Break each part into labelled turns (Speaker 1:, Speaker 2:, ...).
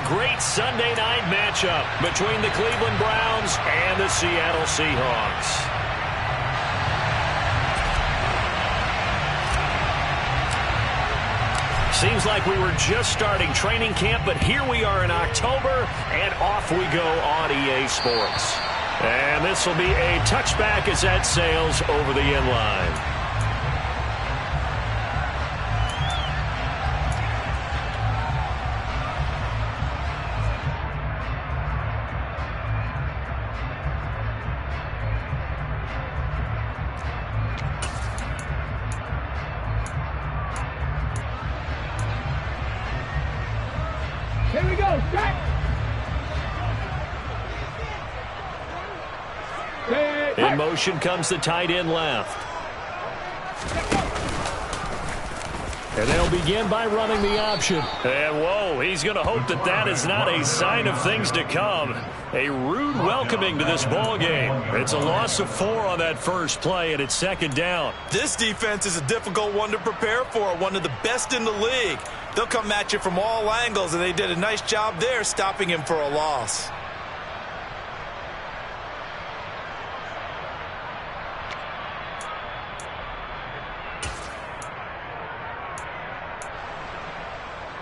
Speaker 1: great Sunday night matchup between the Cleveland Browns and the Seattle Seahawks. Seems like we were just starting training camp, but here we are in October, and off we go on EA Sports. And this will be a touchback as that sails over the end line.
Speaker 2: Here we go,
Speaker 1: in motion comes the tight end left. And they'll begin by running the option. And whoa, he's going to hope that that is not a sign of things to come. A rude welcoming to this ball game. It's a loss of 4 on that first play, and it's second down.
Speaker 3: This defense is a difficult one to prepare for, one of the best in the league. They'll come at you from all angles, and they did a nice job there stopping him for a loss.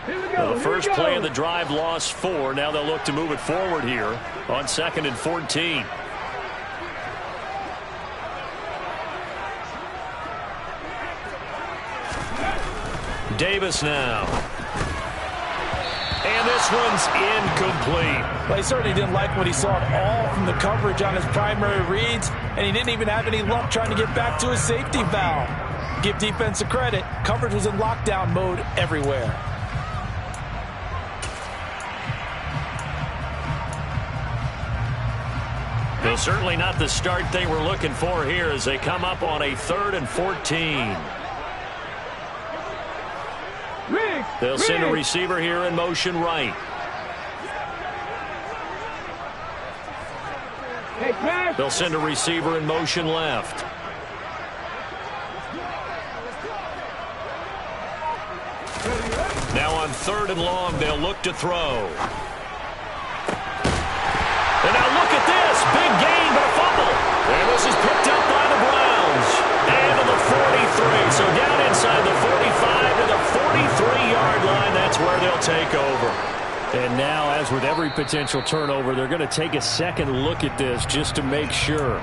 Speaker 1: The first play of the drive lost 4. Now they'll look to move it forward here on 2nd and 14. Davis now. And this one's incomplete.
Speaker 3: Well, he certainly didn't like what he saw at all from the coverage on his primary reads, and he didn't even have any luck trying to get back to his safety valve. Give defense a credit. Coverage was in lockdown mode everywhere.
Speaker 1: Well, certainly not the start they were looking for here as they come up on a 3rd and 14. They'll send a receiver here in motion right. They'll send a receiver in motion left. Now on 3rd and long, they'll look to throw. And now look at this. Big gain, but a fumble. And this is picked up by the Browns. And to the 43. So down inside the 45 to the 43-yard line. That's where they'll take over. And now, as with every potential turnover, they're going to take a second look at this just to make sure.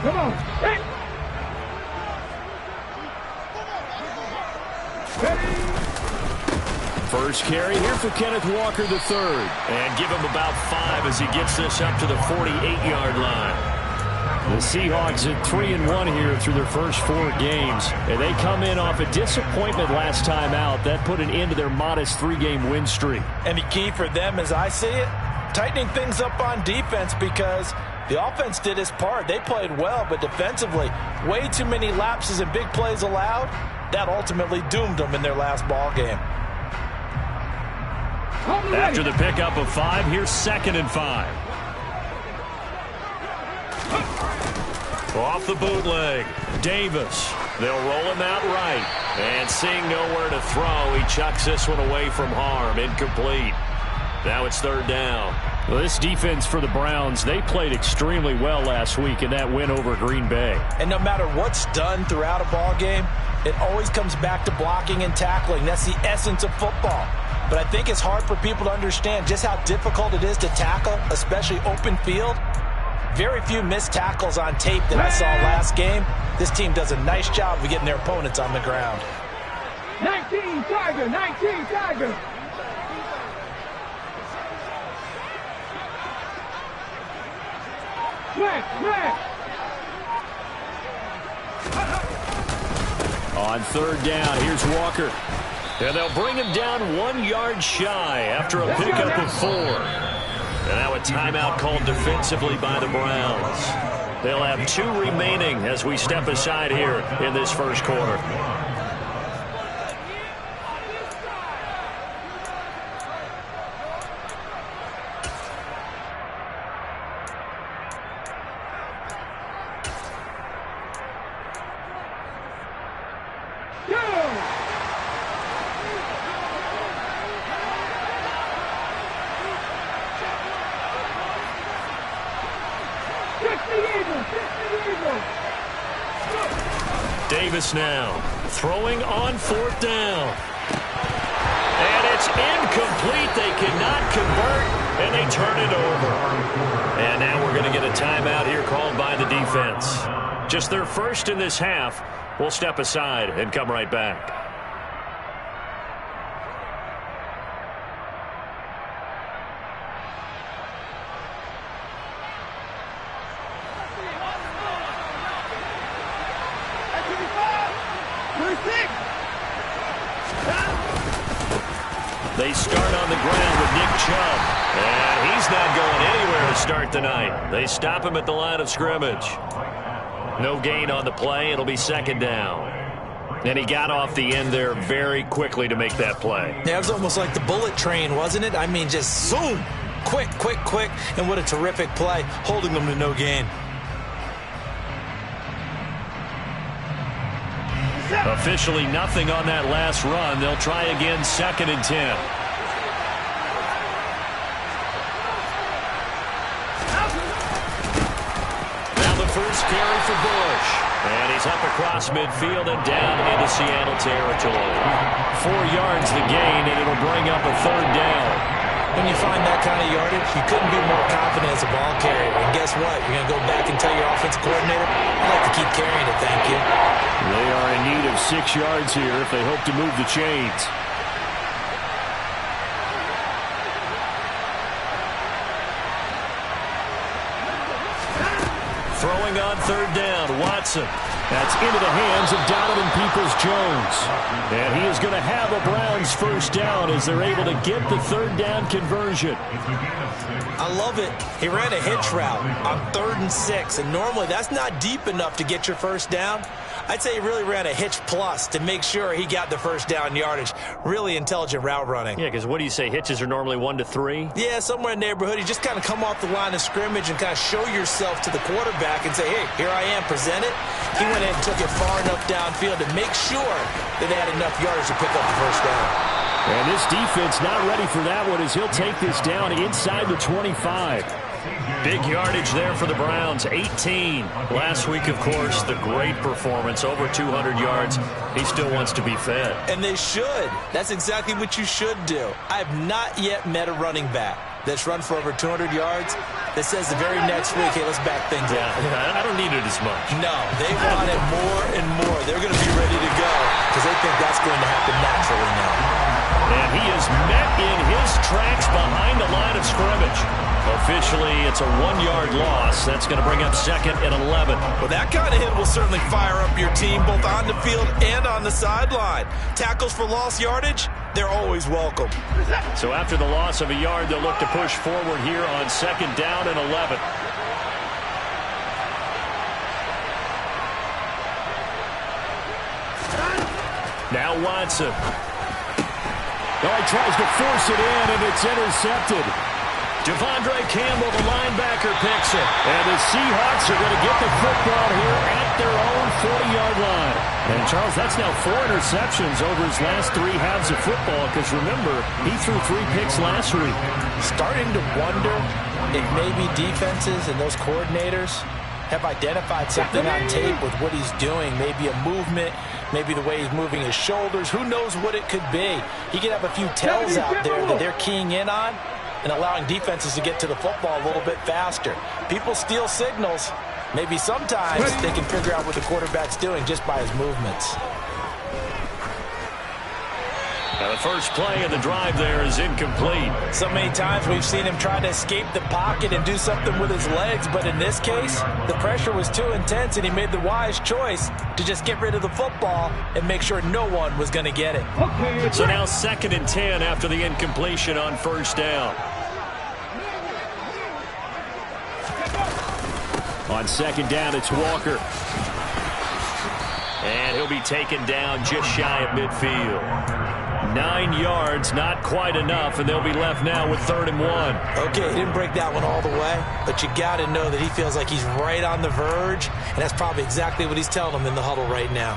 Speaker 2: Come on. Hey.
Speaker 1: First carry here for Kenneth Walker III. And give him about 5 as he gets this up to the 48-yard line. The Seahawks at 3-1 here through their first 4 games. And they come in off a disappointment last time out. That put an end to their modest 3-game win streak.
Speaker 3: And the key for them, as I see it, tightening things up on defense because the offense did its part. They played well, but defensively, way too many lapses and big plays allowed. That ultimately doomed them in their last ball game.
Speaker 1: After the pickup of 5, here's 2nd and 5. Off the bootleg, Davis. They'll roll him out right. And seeing nowhere to throw, he chucks this one away from harm. Incomplete. Now it's 3rd down.
Speaker 4: Well, this defense for the Browns, they played extremely well last week in that win over Green Bay.
Speaker 3: And no matter what's done throughout a ball game, it always comes back to blocking and tackling. That's the essence of football. But I think it's hard for people to understand just how difficult it is to tackle, especially open field. Very few missed tackles on tape that I saw last game. This team does a nice job of getting their opponents on the ground.
Speaker 2: 19 Tiger, 19 Tiger.
Speaker 4: On 3rd down, here's Walker.
Speaker 1: And they'll bring him down 1 yard shy after a pickup of 4. And now a timeout called defensively by the Browns. They'll have 2 remaining as we step aside here in this first quarter. Davis now throwing on 4th down. And it's incomplete. They cannot convert, and they turn it over. And now we're going to get a timeout here called by the defense. Just their first in this half. We'll step aside and come right back. They start on the ground with Nick Chubb. And he's not going anywhere to start the night. They stop him at the line of scrimmage. No gain on the play. It'll be 2nd down. And he got off the end there very quickly to make that play.
Speaker 3: Yeah, it was almost like the bullet train, wasn't it? I mean, just zoom. Quick, quick, quick. And what a terrific play, holding them to no gain.
Speaker 1: Officially nothing on that last run. They'll try again 2nd and 10. Now the first carry for Bush. And he's up across midfield and down into Seattle territory. 4 yards the gain, and it'll bring up a 3rd down.
Speaker 3: When you find that kind of yardage, you couldn't be more confident as a ball carrier. And guess what? You're going to go back and tell your offensive coordinator, I'd like to keep carrying it, thank you.
Speaker 4: They are in need of 6 yards here if they hope to move the chains.
Speaker 1: Throwing on 3rd down, Watson. That's into the hands of Donovan Peoples-Jones. And he is going to have a Browns first down as they're able to get the 3rd down conversion.
Speaker 3: I love it. He ran a hitch route on 3rd and 6, and normally that's not deep enough to get your first down. I'd say he really ran a hitch plus to make sure he got the first down yardage. Really intelligent route running.
Speaker 1: Yeah, because what do you say? Hitches are normally 1 to 3?
Speaker 3: Yeah, somewhere in the neighborhood. You just kind of come off the line of scrimmage and kind of show yourself to the quarterback and say, hey, here I am, present it. He went ahead and took it far enough downfield to make sure that they had enough yardage to pick up the first down.
Speaker 4: And this defense not ready for that one as he'll take this down inside the 25.
Speaker 1: Big yardage there for the Browns, 18. Last week, of course, the great performance, over 200 yards. He still wants to be fed.
Speaker 3: And they should. That's exactly what you should do. I have not yet met a running back that's run for over 200 yards that says the very next week, hey, let's back things up.
Speaker 1: Yeah, I don't need it as much.
Speaker 3: No, they want it more and more. They're going to be ready to go because they think that's going to happen naturally now.
Speaker 1: And he is met in his tracks behind the line of scrimmage. Officially, it's a 1-yard loss. That's going to bring up 2nd and 11.
Speaker 3: Well, that kind of hit will certainly fire up your team both on the field and on the sideline. Tackles for lost yardage, they're always welcome.
Speaker 1: So after the loss of a yard, they'll look to push forward here on 2nd down and 11. Now Watson.
Speaker 4: Oh, he tries to force it in, and it's intercepted.
Speaker 1: Devondre Campbell, the linebacker, picks it.
Speaker 4: And the Seahawks are going to get the football here at their own 40-yard line. And, Charles, that's now 4 interceptions over his last 3 halves of football because, remember, he threw 3 picks last week.
Speaker 3: Starting to wonder if maybe defenses and those coordinators have identified something on tape with what he's doing. Maybe a movement, maybe the way he's moving his shoulders. Who knows what it could be? He could have a few tells out there that they're keying in on and allowing defenses to get to the football a little bit faster. People steal signals. Maybe sometimes they can figure out what the quarterback's doing just by his movements.
Speaker 1: Now the first play of the drive there is incomplete.
Speaker 3: So many times we've seen him try to escape the pocket and do something with his legs, but in this case, the pressure was too intense and he made the wise choice to just get rid of the football and make sure no one was going to get it.
Speaker 1: So now 2nd and 10 after the incompletion on 1st down.
Speaker 4: On second down, it's Walker.
Speaker 1: And he'll be taken down just shy of midfield. 9 yards, not quite enough, and they'll be left now with 3rd and 1.
Speaker 3: Okay, he didn't break that one all the way, but you got to know that he feels like he's right on the verge, and that's probably exactly what he's telling them in the huddle right now.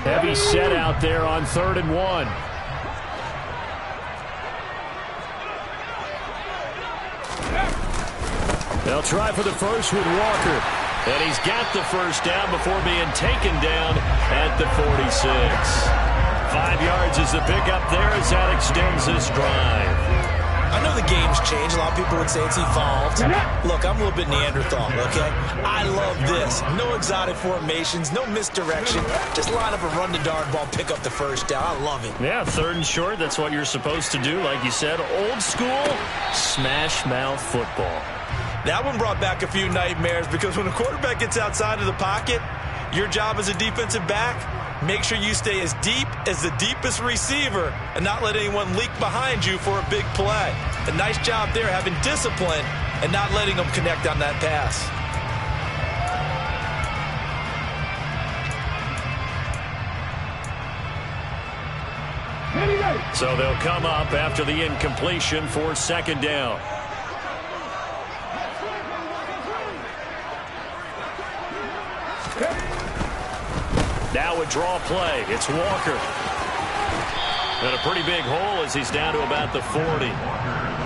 Speaker 4: Heavy set out there on 3rd and 1. They'll try for the first with Walker.
Speaker 1: And he's got the first down before being taken down at the 46. 5 yards is the pickup there as that extends this drive.
Speaker 3: I know the game's changed. A lot of people would say it's evolved. Look, I'm a little bit Neanderthal, okay? I love this. No exotic formations, no misdirection. Just line up a run the darn ball, pick up the first down. I love it.
Speaker 1: Yeah, 3rd and short, that's what you're supposed to do. Like you said, old school, smash mouth football.
Speaker 3: That one brought back a few nightmares because when a quarterback gets outside of the pocket, your job as a defensive back, make sure you stay as deep as the deepest receiver and not let anyone leak behind you for a big play. A nice job there having discipline and not letting them connect on that pass.
Speaker 1: So they'll come up after the incompletion for 2nd down. Now a draw play. It's Walker. And a pretty big hole as he's down to about the 40.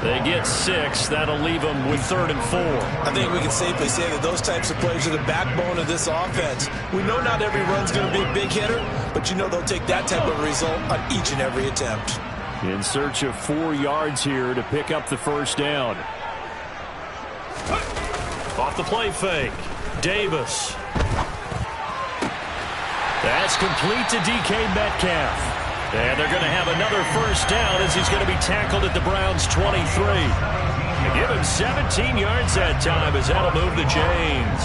Speaker 1: They get 6. That'll leave them with 3rd and 4.
Speaker 3: I think we can safely say that those types of plays are the backbone of this offense. We know not every run's going to be a big hitter, but you know they'll take that type of result on each and every attempt.
Speaker 4: In search of 4 yards here to pick up the first down.
Speaker 1: Off the play fake. Davis. That's complete to DK Metcalf. And they're going to have another first down as he's going to be tackled at the Browns' 23. They give him 17 yards that time as that'll move the chains.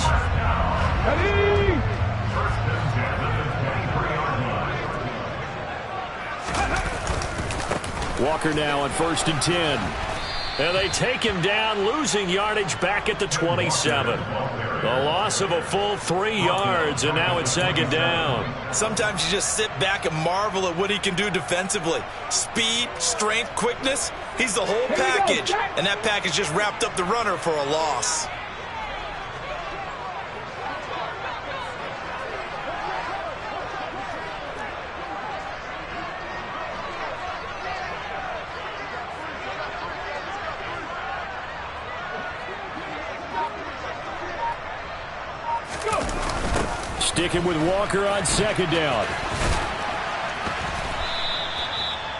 Speaker 4: Walker now on 1st and 10.
Speaker 1: And they take him down, losing yardage back at the 27. The loss of a full 3 yards, and now it's 2nd down.
Speaker 3: Sometimes you just sit back and marvel at what he can do defensively. Speed, strength, quickness, he's the whole package. And that package just wrapped up the runner for a loss.
Speaker 4: Sticking with Walker on 2nd down.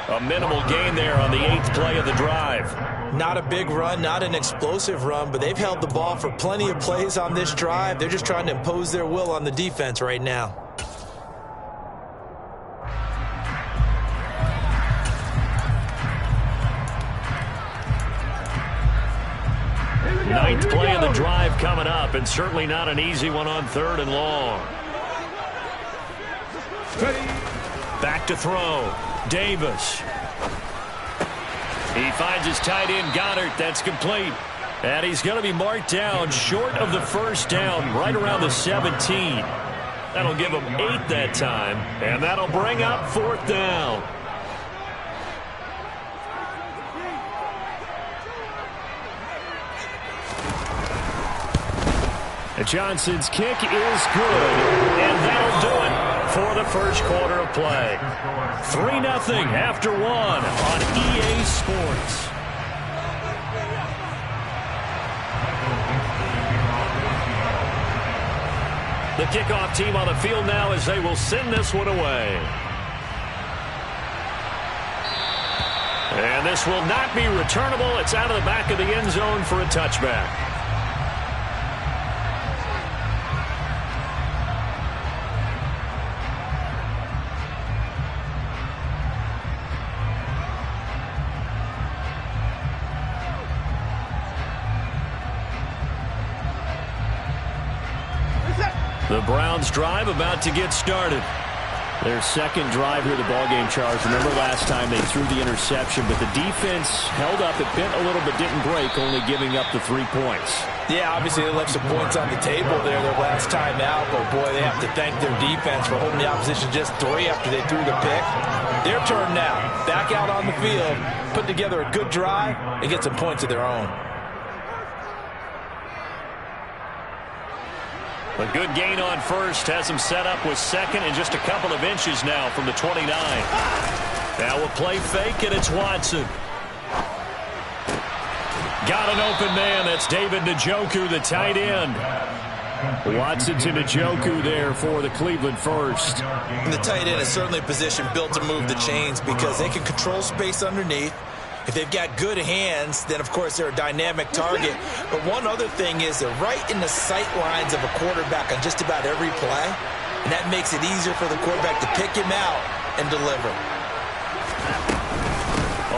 Speaker 1: A minimal gain there on the 8th play of the drive.
Speaker 3: Not a big run, not an explosive run, but they've held the ball for plenty of plays on this drive. They're just trying to impose their will on the defense right now.
Speaker 1: Ninth play of the drive coming up, and certainly not an easy one on 3rd and long. Back to throw. Davis. He finds his tight end, Goddard. That's complete. And he's going to be marked down short of the first down, right around the 17. That'll give him 8 that time, and that'll bring up 4th down.
Speaker 4: And Johnson's kick is good,
Speaker 1: and that'll do it for the first quarter of play. 3-0 after 1 on EA Sports. The kickoff team on the field now as they will send this one away. And this will not be returnable. It's out of the back of the end zone for a touchback. The Browns drive about to get started.
Speaker 4: Their second drive here, the ballgame, Charles. Remember last time they threw the interception, but the defense held up. It bent a little but didn't break, only giving up the 3 points.
Speaker 3: Yeah, obviously they left some points on the table there their last time out, but boy, they have to thank their defense for holding the opposition just 3 after they threw the pick. Their turn now. Back out on the field, put together a good drive, and get some points of their own.
Speaker 1: A good gain on first has him set up with second and just a couple of inches now from the 29. Now a play fake, and it's Watson. Got an open man. That's David Njoku, the tight end. Watson to Njoku there for the Cleveland first.
Speaker 3: And the tight end is certainly a position built to move the chains because they can control space underneath. If they've got good hands, then, of course, they're a dynamic target. But one other thing is they're right in the sight lines of a quarterback on just about every play, and that makes it easier for the quarterback to pick him out and deliver.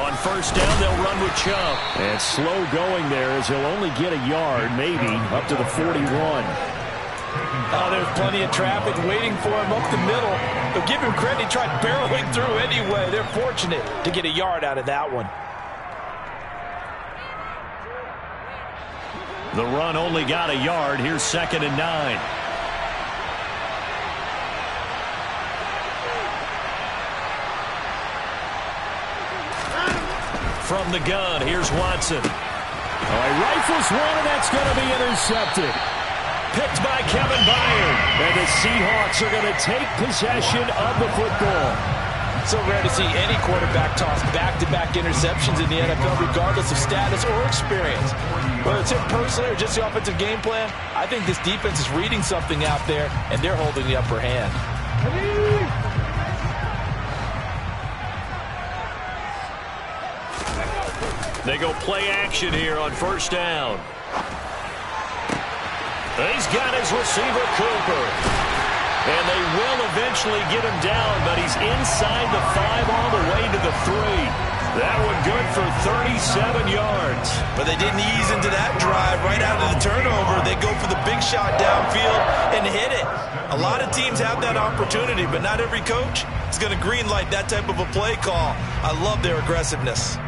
Speaker 1: On first down, they'll run with Chubb.
Speaker 4: And slow going there as he'll only get a yard, maybe, up to the 41.
Speaker 3: Oh, there's plenty of traffic waiting for him up the middle. But give him credit, he tried barreling through anyway. They're fortunate to get a yard out of that one.
Speaker 1: The run only got a yard. Here's 2nd and 9. From the gun, here's Watson.
Speaker 4: All right, rifles one, and that's going to be intercepted.
Speaker 1: Picked by Kevin Byard.
Speaker 4: And the Seahawks are going to take possession of the football.
Speaker 3: So rare to see any quarterback toss back-to-back interceptions in the NFL, regardless of status or experience. Whether it's him personally or just the offensive game plan, I think this defense is reading something out there, and they're holding the upper hand.
Speaker 1: They go play action here on first down. He's got his receiver, Cooper. And they will eventually get him down, but he's inside the 5 all the way to the 3. That one good for 37 yards.
Speaker 3: But they didn't ease into that drive right out of the turnover. They go for the big shot downfield and hit it. A lot of teams have that opportunity, but not every coach is going to green light that type of a play call. I love their aggressiveness.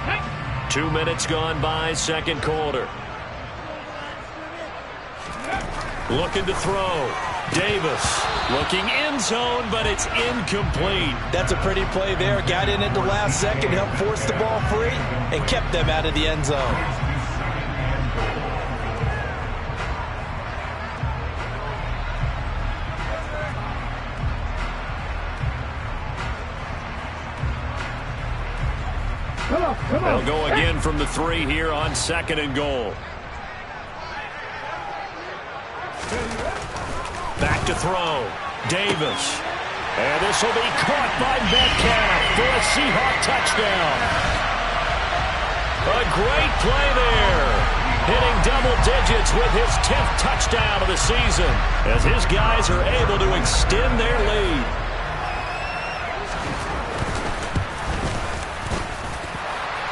Speaker 1: Hey. 2 minutes gone by, second quarter. Looking to throw. Davis looking end zone, but it's incomplete.
Speaker 3: That's a pretty play there. Got in at the last second, helped force the ball free, and kept them out of the end zone.
Speaker 2: Come on.
Speaker 1: They'll go again from the 3 here on 2nd and goal. Back to throw. Davis. And this will be caught by Metcalf for a Seahawk touchdown. A great play there. Hitting double digits with his 10th touchdown of the season as his guys are able to extend their lead.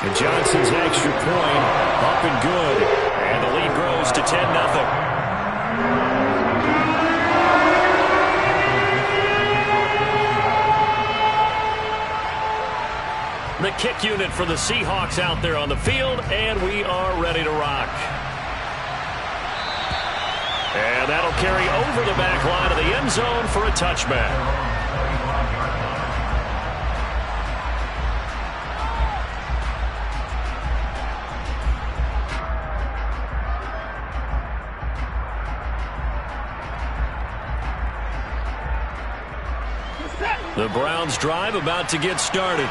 Speaker 4: And Johnson's extra point up and good.
Speaker 1: And the lead grows to 10-0. The kick unit for the Seahawks out there on the field, and we are ready to rock. And that'll carry over the back line of the end zone for a touchback. The Browns drive about to get started.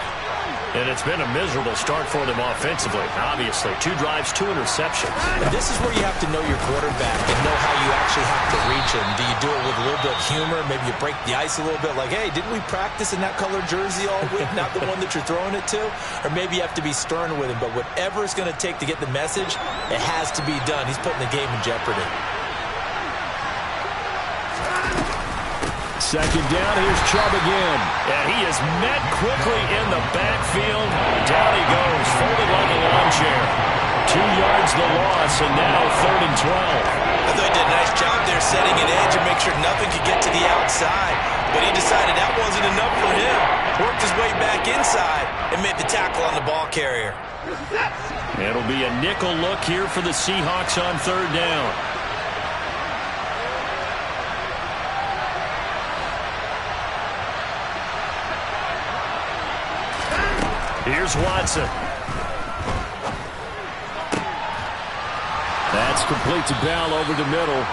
Speaker 1: And it's been a miserable start for them offensively. Obviously, 2 drives, 2 interceptions.
Speaker 3: And this is where you have to know your quarterback and know how you actually have to reach him. Do you do it with a little bit of humor? Maybe you break the ice a little bit like, hey, didn't we practice in that colored jersey all week? Not the one that you're throwing it to? Or maybe you have to be stern with him. But whatever it's going to take to get the message, it has to be done. He's putting the game in jeopardy.
Speaker 4: Second down, here's Chubb again.
Speaker 1: And he is met quickly in the backfield. Down he goes, folded like a lawn chair. 2 yards the loss, and now 3rd and 12.
Speaker 3: I thought he did a nice job there setting an edge and make sure nothing could get to the outside. But he decided that wasn't enough for him. Worked his way back inside and made the tackle on the ball carrier.
Speaker 1: It'll be a nickel look here for the Seahawks on 3rd down. Here's Watson.
Speaker 4: That's complete to Bell over the middle.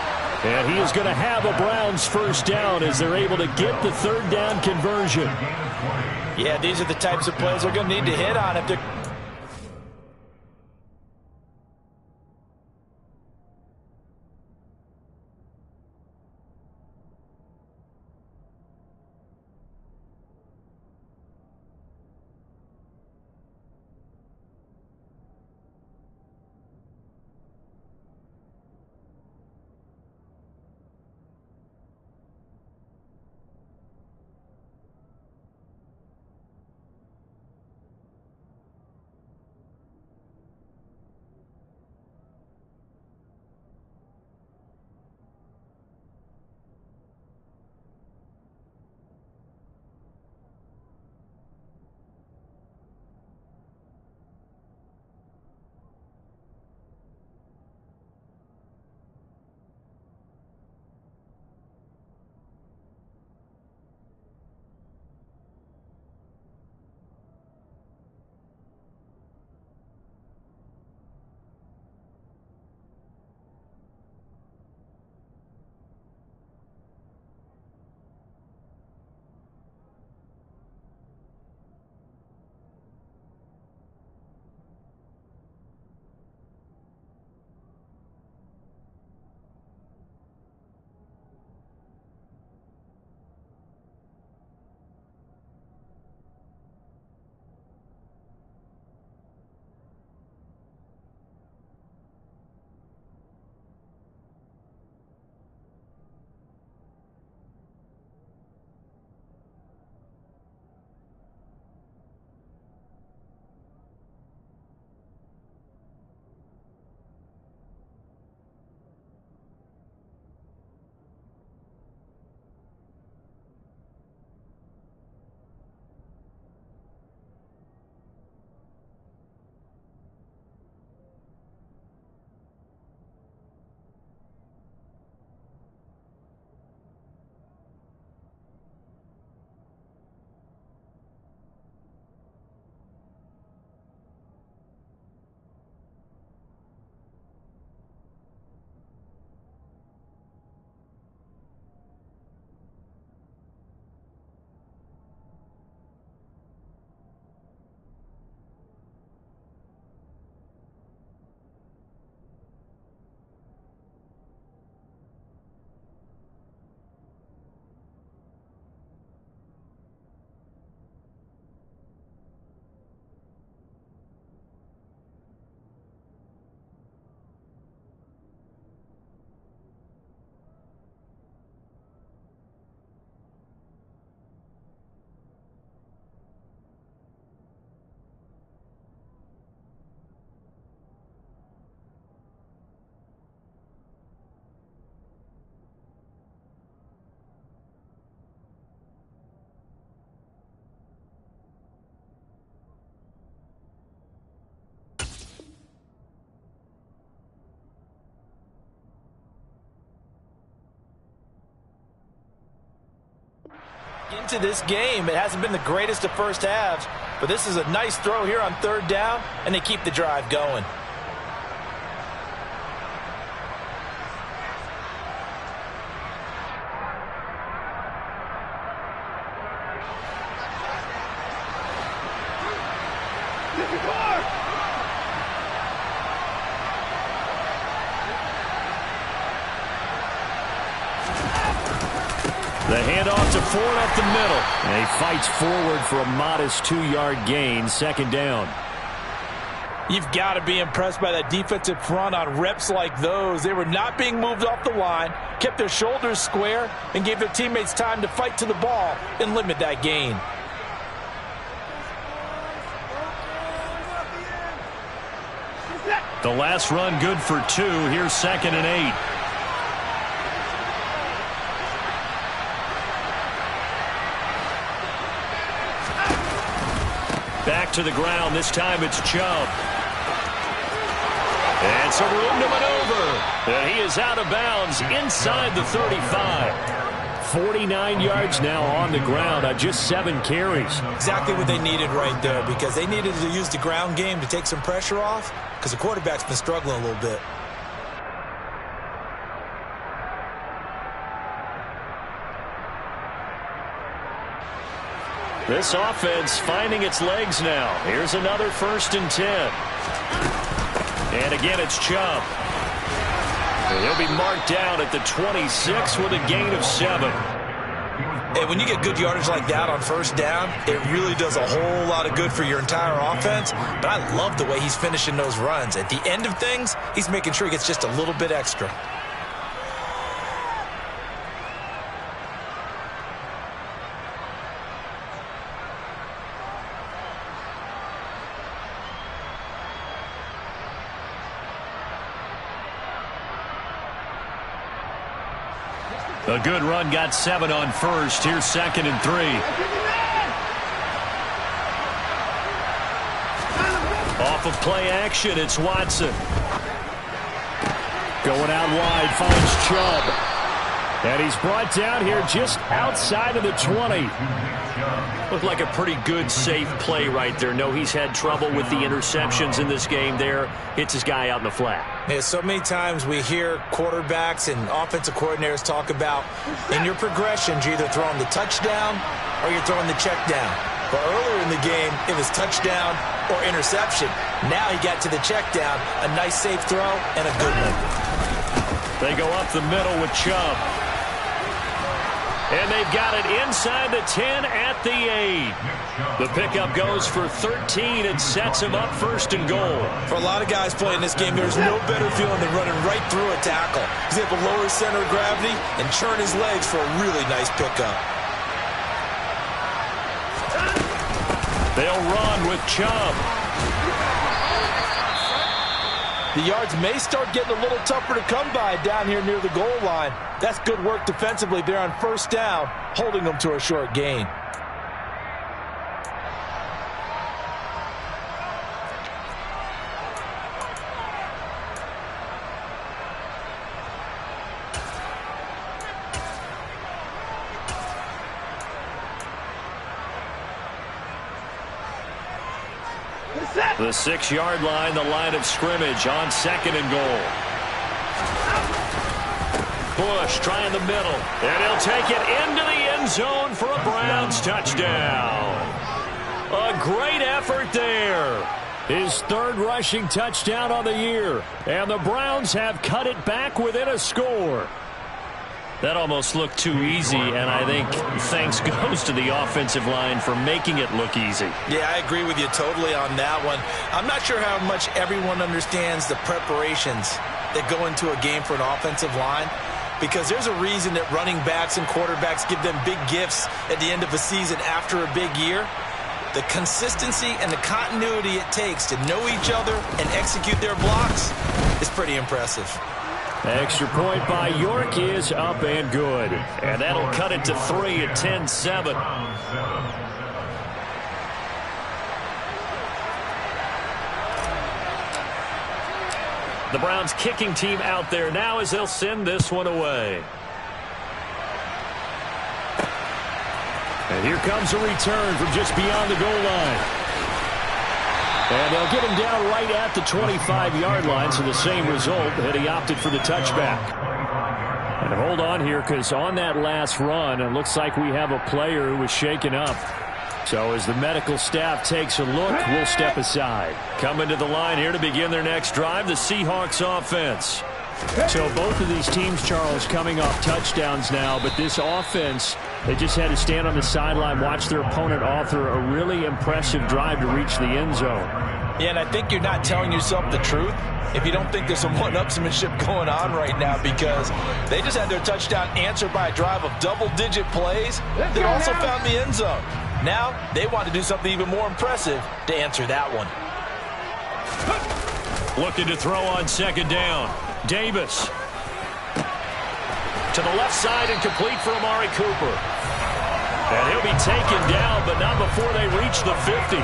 Speaker 4: And he is going to have a Browns first down as they're able to get the 3rd down conversion.
Speaker 3: Yeah, these are the types of plays they're going to need to hit on if they're... into this game. It hasn't been the greatest of first halves, but this is a nice throw here on 3rd down, and they keep the drive going.
Speaker 1: The handoff to Ford up the middle. And he fights forward for a modest 2-yard gain. 2nd down.
Speaker 3: You've got to be impressed by that defensive front on reps like those. They were not being moved off the line, kept their shoulders square, and gave their teammates time to fight to the ball and limit that gain.
Speaker 4: The last run good for 2. Here's 2nd and 8. Back to the ground. This time it's Chubb. And some room to maneuver. And he is out of bounds inside the 35. 49 yards now on the ground on just 7 carries.
Speaker 3: Exactly what they needed right there, because they needed to use the ground game to take some pressure off, because the quarterback's been struggling a little bit.
Speaker 4: This offense finding its legs now. Here's another 1st and 10. And again, it's Chubb. And he'll be marked down at the 26 with a gain of 7.
Speaker 3: And when you get good yardage like that on 1st down, it really does a whole lot of good for your entire offense. But I love the way he's finishing those runs. At the end of things, he's making sure he gets just a little bit extra.
Speaker 4: A good run, got 7 on 1st. Here's 2nd and 3. Off of play action, it's Watson. Going out wide, finds Chubb. And he's brought down here just outside of the 20. Looked like a pretty good, safe play right there. No, he's had trouble with the interceptions in this game there. Hits his guy out in the flat.
Speaker 3: Yeah, so many times we hear quarterbacks and offensive coordinators talk about in your progressions, you're either throwing the touchdown or you're throwing the check down. But earlier in the game, it was touchdown or interception. Now he got to the check down, a nice safe throw, and a good one.
Speaker 4: They go up the middle with Chubb. And they've got it inside the 10 at the 8. The pickup goes for 13 and sets him up 1st and goal.
Speaker 3: For a lot of guys playing this game, there's no better feeling than running right through a tackle. He's able to lower his center of gravity and churn his legs for a really nice pickup.
Speaker 4: They'll run with Chubb.
Speaker 3: The yards may start getting a little tougher to come by down here near the goal line. That's good work defensively there on 1st down, holding them to a short gain.
Speaker 4: The 6-yard line, the line of scrimmage on 2nd and goal. Bush trying the middle, and he'll take it into the end zone for a Browns touchdown. A great effort there. His 3rd rushing touchdown on the year, and the Browns have cut it back within a score. That almost looked too easy, and I think thanks goes to the offensive line for making it look easy.
Speaker 3: Yeah, I agree with you totally on that one. I'm not sure how much everyone understands the preparations that go into a game for an offensive line, because there's a reason that running backs and quarterbacks give them big gifts at the end of a season after a big year. The consistency and the continuity it takes to know each other and execute their blocks is pretty impressive.
Speaker 4: Extra point by York is up and good. And that'll cut it to 3 at 10-7. The Browns kicking team out there now as they'll send this one away. And here comes a return from just beyond the goal line. And they'll get him down right at the 25-yard line, so the same result, and he opted for the touchback. And hold on here, because on that last run, it looks like we have a player who was shaken up. So as the medical staff takes a look, we'll step aside. Coming to the line here to begin their next drive, the Seahawks offense. So both of these teams, Charles, coming off touchdowns now, but this offense, they just had to stand on the sideline, watch their opponent author a really impressive drive to reach the end zone.
Speaker 3: Yeah, and I think you're not telling yourself the truth if you don't think there's some one-upsmanship going on right now, because they just had their touchdown answered by a drive of double-digit plays that also found the end zone. Now they want to do something even more impressive to answer that one.
Speaker 1: Looking to throw on second down. Davis. To the left side and complete for Amari Cooper. And he'll be taken down, but not before they reach the 50.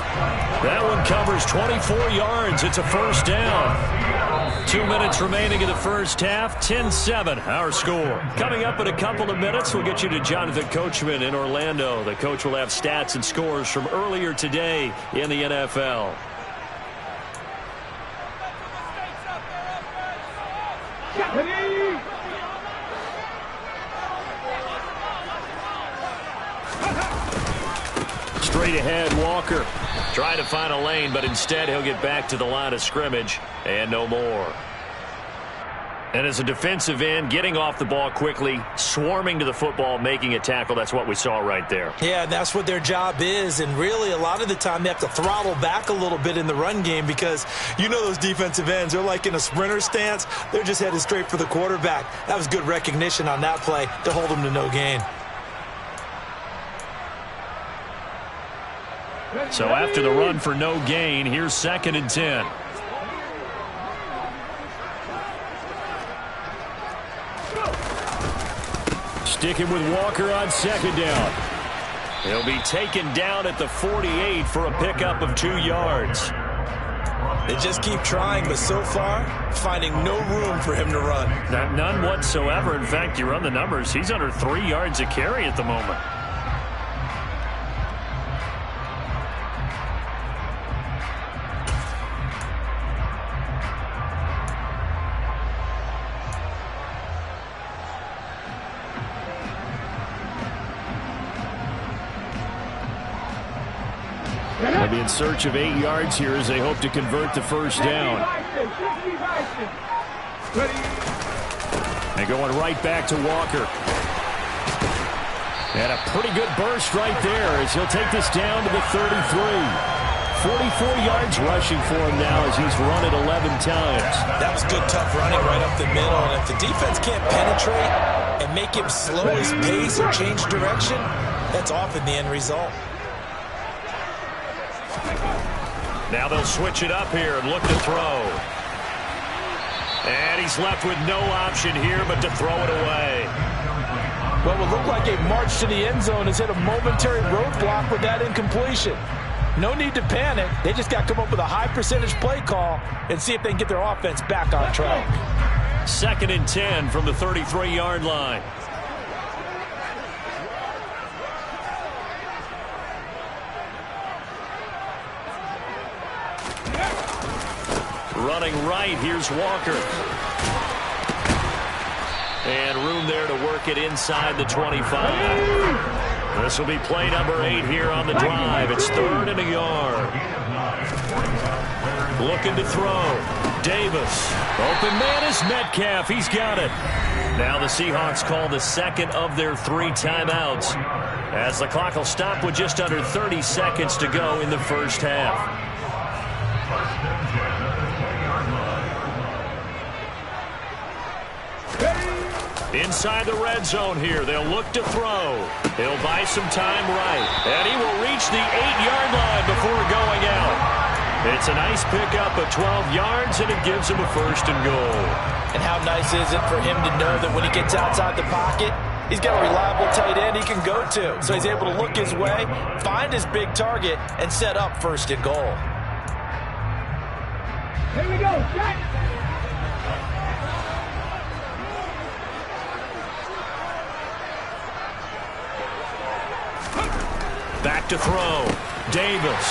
Speaker 1: That one covers 24 yards. It's a first down. 2 minutes remaining in the first half. 10-7, our score. Coming up in a couple of minutes, we'll get you to Jonathan Coachman in Orlando. The coach will have stats and scores from earlier today in the NFL. Straight ahead, Walker. Trying to find a lane, but instead he'll get back to the line of scrimmage and no more. And as a defensive end, getting off the ball quickly, swarming to the football, making a tackle, that's what we saw right there.
Speaker 3: Yeah, that's what their job is, and really a lot of the time they have to throttle back a little bit in the run game, because you know those defensive ends, they're like in a sprinter stance. They're just headed straight for the quarterback. That was good recognition on that play to hold them to no gain.
Speaker 1: So after the run for no gain, here's 2nd and 10. Sticking with Walker on second down. He'll be taken down at the 48 for a pickup of 2 yards.
Speaker 3: They just keep trying, but so far, finding no room for him to run.
Speaker 1: None whatsoever. In fact, you run the numbers, he's under 3 yards a carry at the moment. They'll be in search of 8 yards here as they hope to convert the first down. And going right back to Walker. And a pretty good burst right there as he'll take this down to the 33. 44 yards rushing for him now as he's run it 11 times.
Speaker 3: That was good, tough running right up the middle. And if the defense can't penetrate and make him slow his pace or change direction, that's often the end result.
Speaker 1: Now they'll switch it up here and look to throw. And he's left with no option here but to throw it away.
Speaker 3: What would look like a march to the end zone has hit a momentary roadblock with that incompletion. No need to panic. They just got to come up with a high percentage play call and see if they can get their offense back on track.
Speaker 1: 2nd and 10 from the 33-yard line. Running right, here's Walker. And room there to work it inside the 25. This will be play number 8 here on the drive. It's 3rd and a yard. Looking to throw. Davis. Open man is Metcalf. He's got it. Now the Seahawks call the 2nd of their 3 timeouts, as the clock will stop with just under 30 seconds to go in the first half. Inside the red zone here, they'll look to throw. He'll buy some time right, and he will reach the 8-yard line before going out. It's a nice pickup of 12 yards, and it gives him a 1st and goal.
Speaker 3: And how nice is it for him to know that when he gets outside the pocket, he's got a reliable tight end he can go to. So he's able to look his way, find his big target, and set up 1st and goal.
Speaker 2: Here we go, set.
Speaker 1: Back to throw. Davis.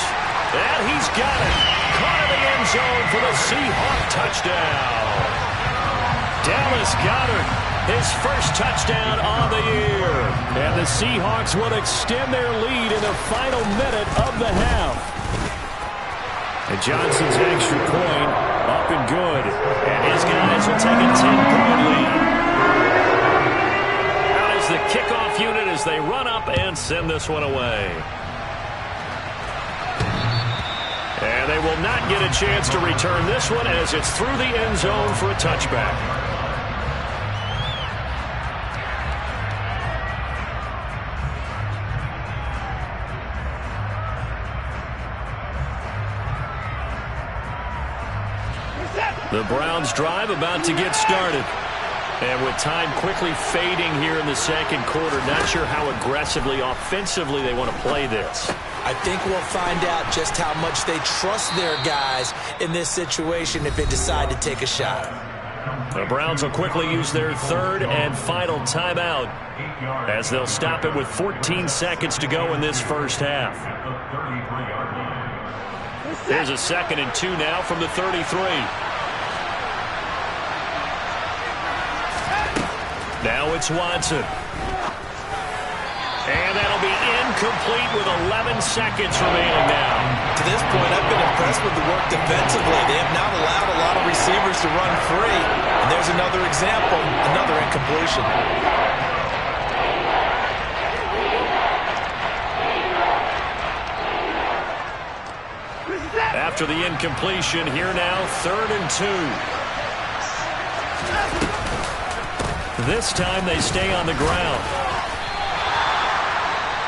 Speaker 1: And he's got it. Caught in the end zone for the Seahawk touchdown. Dallas Goedert, his first touchdown on the year. And the Seahawks will extend their lead in the final minute of the half. And Johnson's extra point up and good. And his guys will take a 10-point lead. Out is the kickoff unit as they run up and send this one away. And they will not get a chance to return this one as it's through the end zone for a touchback. The Browns drive about to get started. And with time quickly fading here in the second quarter, not sure how aggressively, offensively they want to play this.
Speaker 3: I think we'll find out just how much they trust their guys in this situation if they decide to take a shot.
Speaker 1: The Browns will quickly use their third and final timeout as they'll stop it with 14 seconds to go in this first half. Here's a 2nd and 2 now from the 33. Now it's Watson. And that'll be incomplete with 11 seconds remaining now.
Speaker 3: To this point, I've been impressed with the work defensively. They have not allowed a lot of receivers to run free. And there's another example, another incompletion.
Speaker 1: After the incompletion, here now, 3rd and 2. This time they stay on the ground.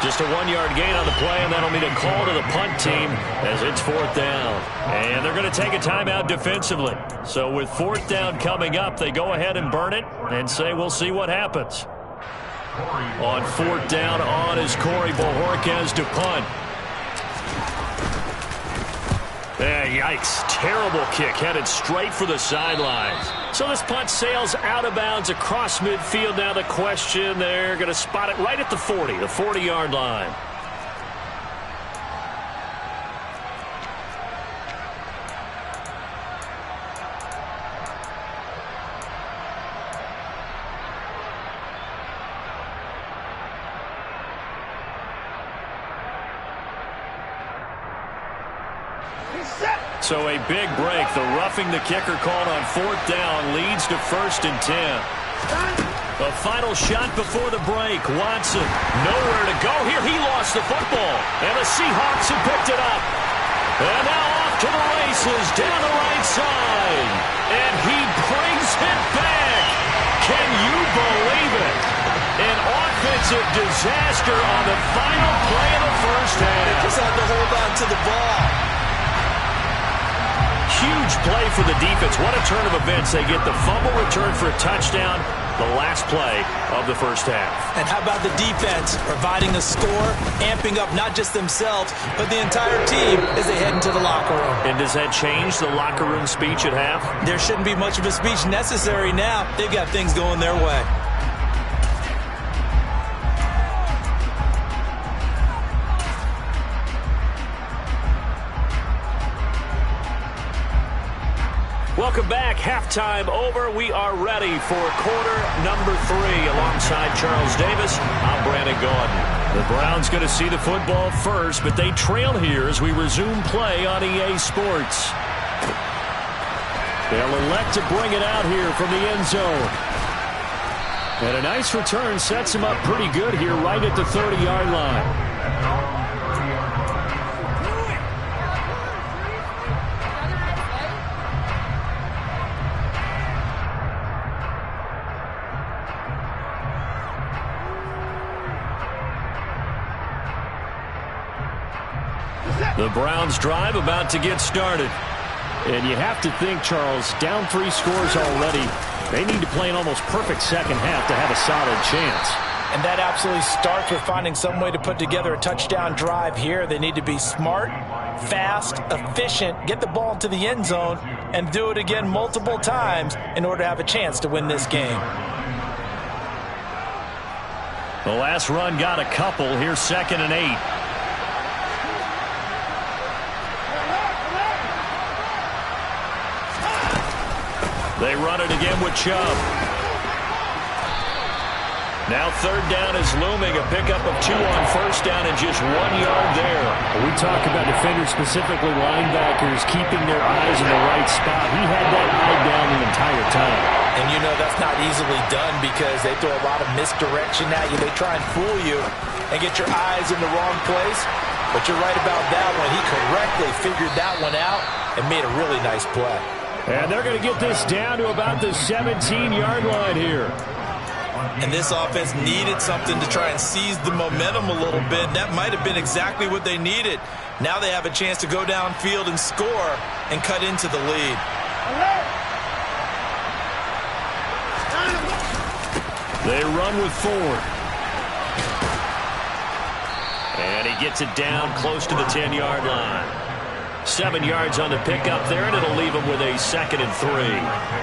Speaker 1: Just a 1-yard gain on the play, and that'll mean a call to the punt team as it's 4th down. And they're going to take a timeout defensively. So with 4th down coming up, they go ahead and burn it and say we'll see what happens. On 4th down on is Corey Bojorquez to punt. Yikes. Terrible kick headed straight for the sidelines. So this punt sails out of bounds across midfield. Now the question, they're going to spot it right at the 40, the 40-yard line. So a big break. The roughing the kicker called on 4th down leads to 1st and 10. A final shot before the break. Watson nowhere to go here. He lost the football. And the Seahawks have picked it up. And now off to the races down the right side. And he brings it back. Can you believe it? An offensive disaster on the final play of the first half.
Speaker 3: They just had to hold on to the ball.
Speaker 1: Huge play for the defense. What a turn of events. They get the fumble return for a touchdown, the last play of the first half.
Speaker 3: And how about the defense providing a score, amping up not just themselves, but the entire team as they head into the locker room.
Speaker 1: And does that change the locker room speech at half?
Speaker 3: There shouldn't be much of a speech necessary now. They've got things going their way.
Speaker 1: Welcome back. Halftime over. We are ready for quarter number 3. Alongside Charles Davis, I'm Brandon Gaudin. The Browns going to see the football first, but they trail here as we resume play on EA Sports. They'll elect to bring it out here from the end zone. And a nice return sets him up pretty good here right at the 30-yard line. The Browns drive about to get started. And you have to think, Charles, down 3 scores already. They need to play an almost perfect second half to have a solid chance.
Speaker 3: And that absolutely starts with finding some way to put together a touchdown drive here. They need to be smart, fast, efficient, get the ball to the end zone, and do it again multiple times in order to have a chance to win this game.
Speaker 1: The last run got a couple. Here's 2nd and 8. They run it again with Chubb. Now 3rd down is looming. A pickup of 2 on 1st down and just 1 yard there.
Speaker 4: We talk about defenders, specifically linebackers, keeping their eyes in the right spot. He had that eye down the entire time.
Speaker 3: And you know that's not easily done because they throw a lot of misdirection at you. They try and fool you and get your eyes in the wrong place. But you're right about that one. He correctly figured that one out and made a really nice play.
Speaker 4: And they're going to get this down to about the 17-yard line here.
Speaker 3: And this offense needed something to try and seize the momentum a little bit. That might have been exactly what they needed. Now they have a chance to go downfield and score and cut into the lead.
Speaker 4: They run with Ford. And he gets it down close to the 10-yard line. 7 yards on the pickup there, and it'll leave him with a 2nd and 3.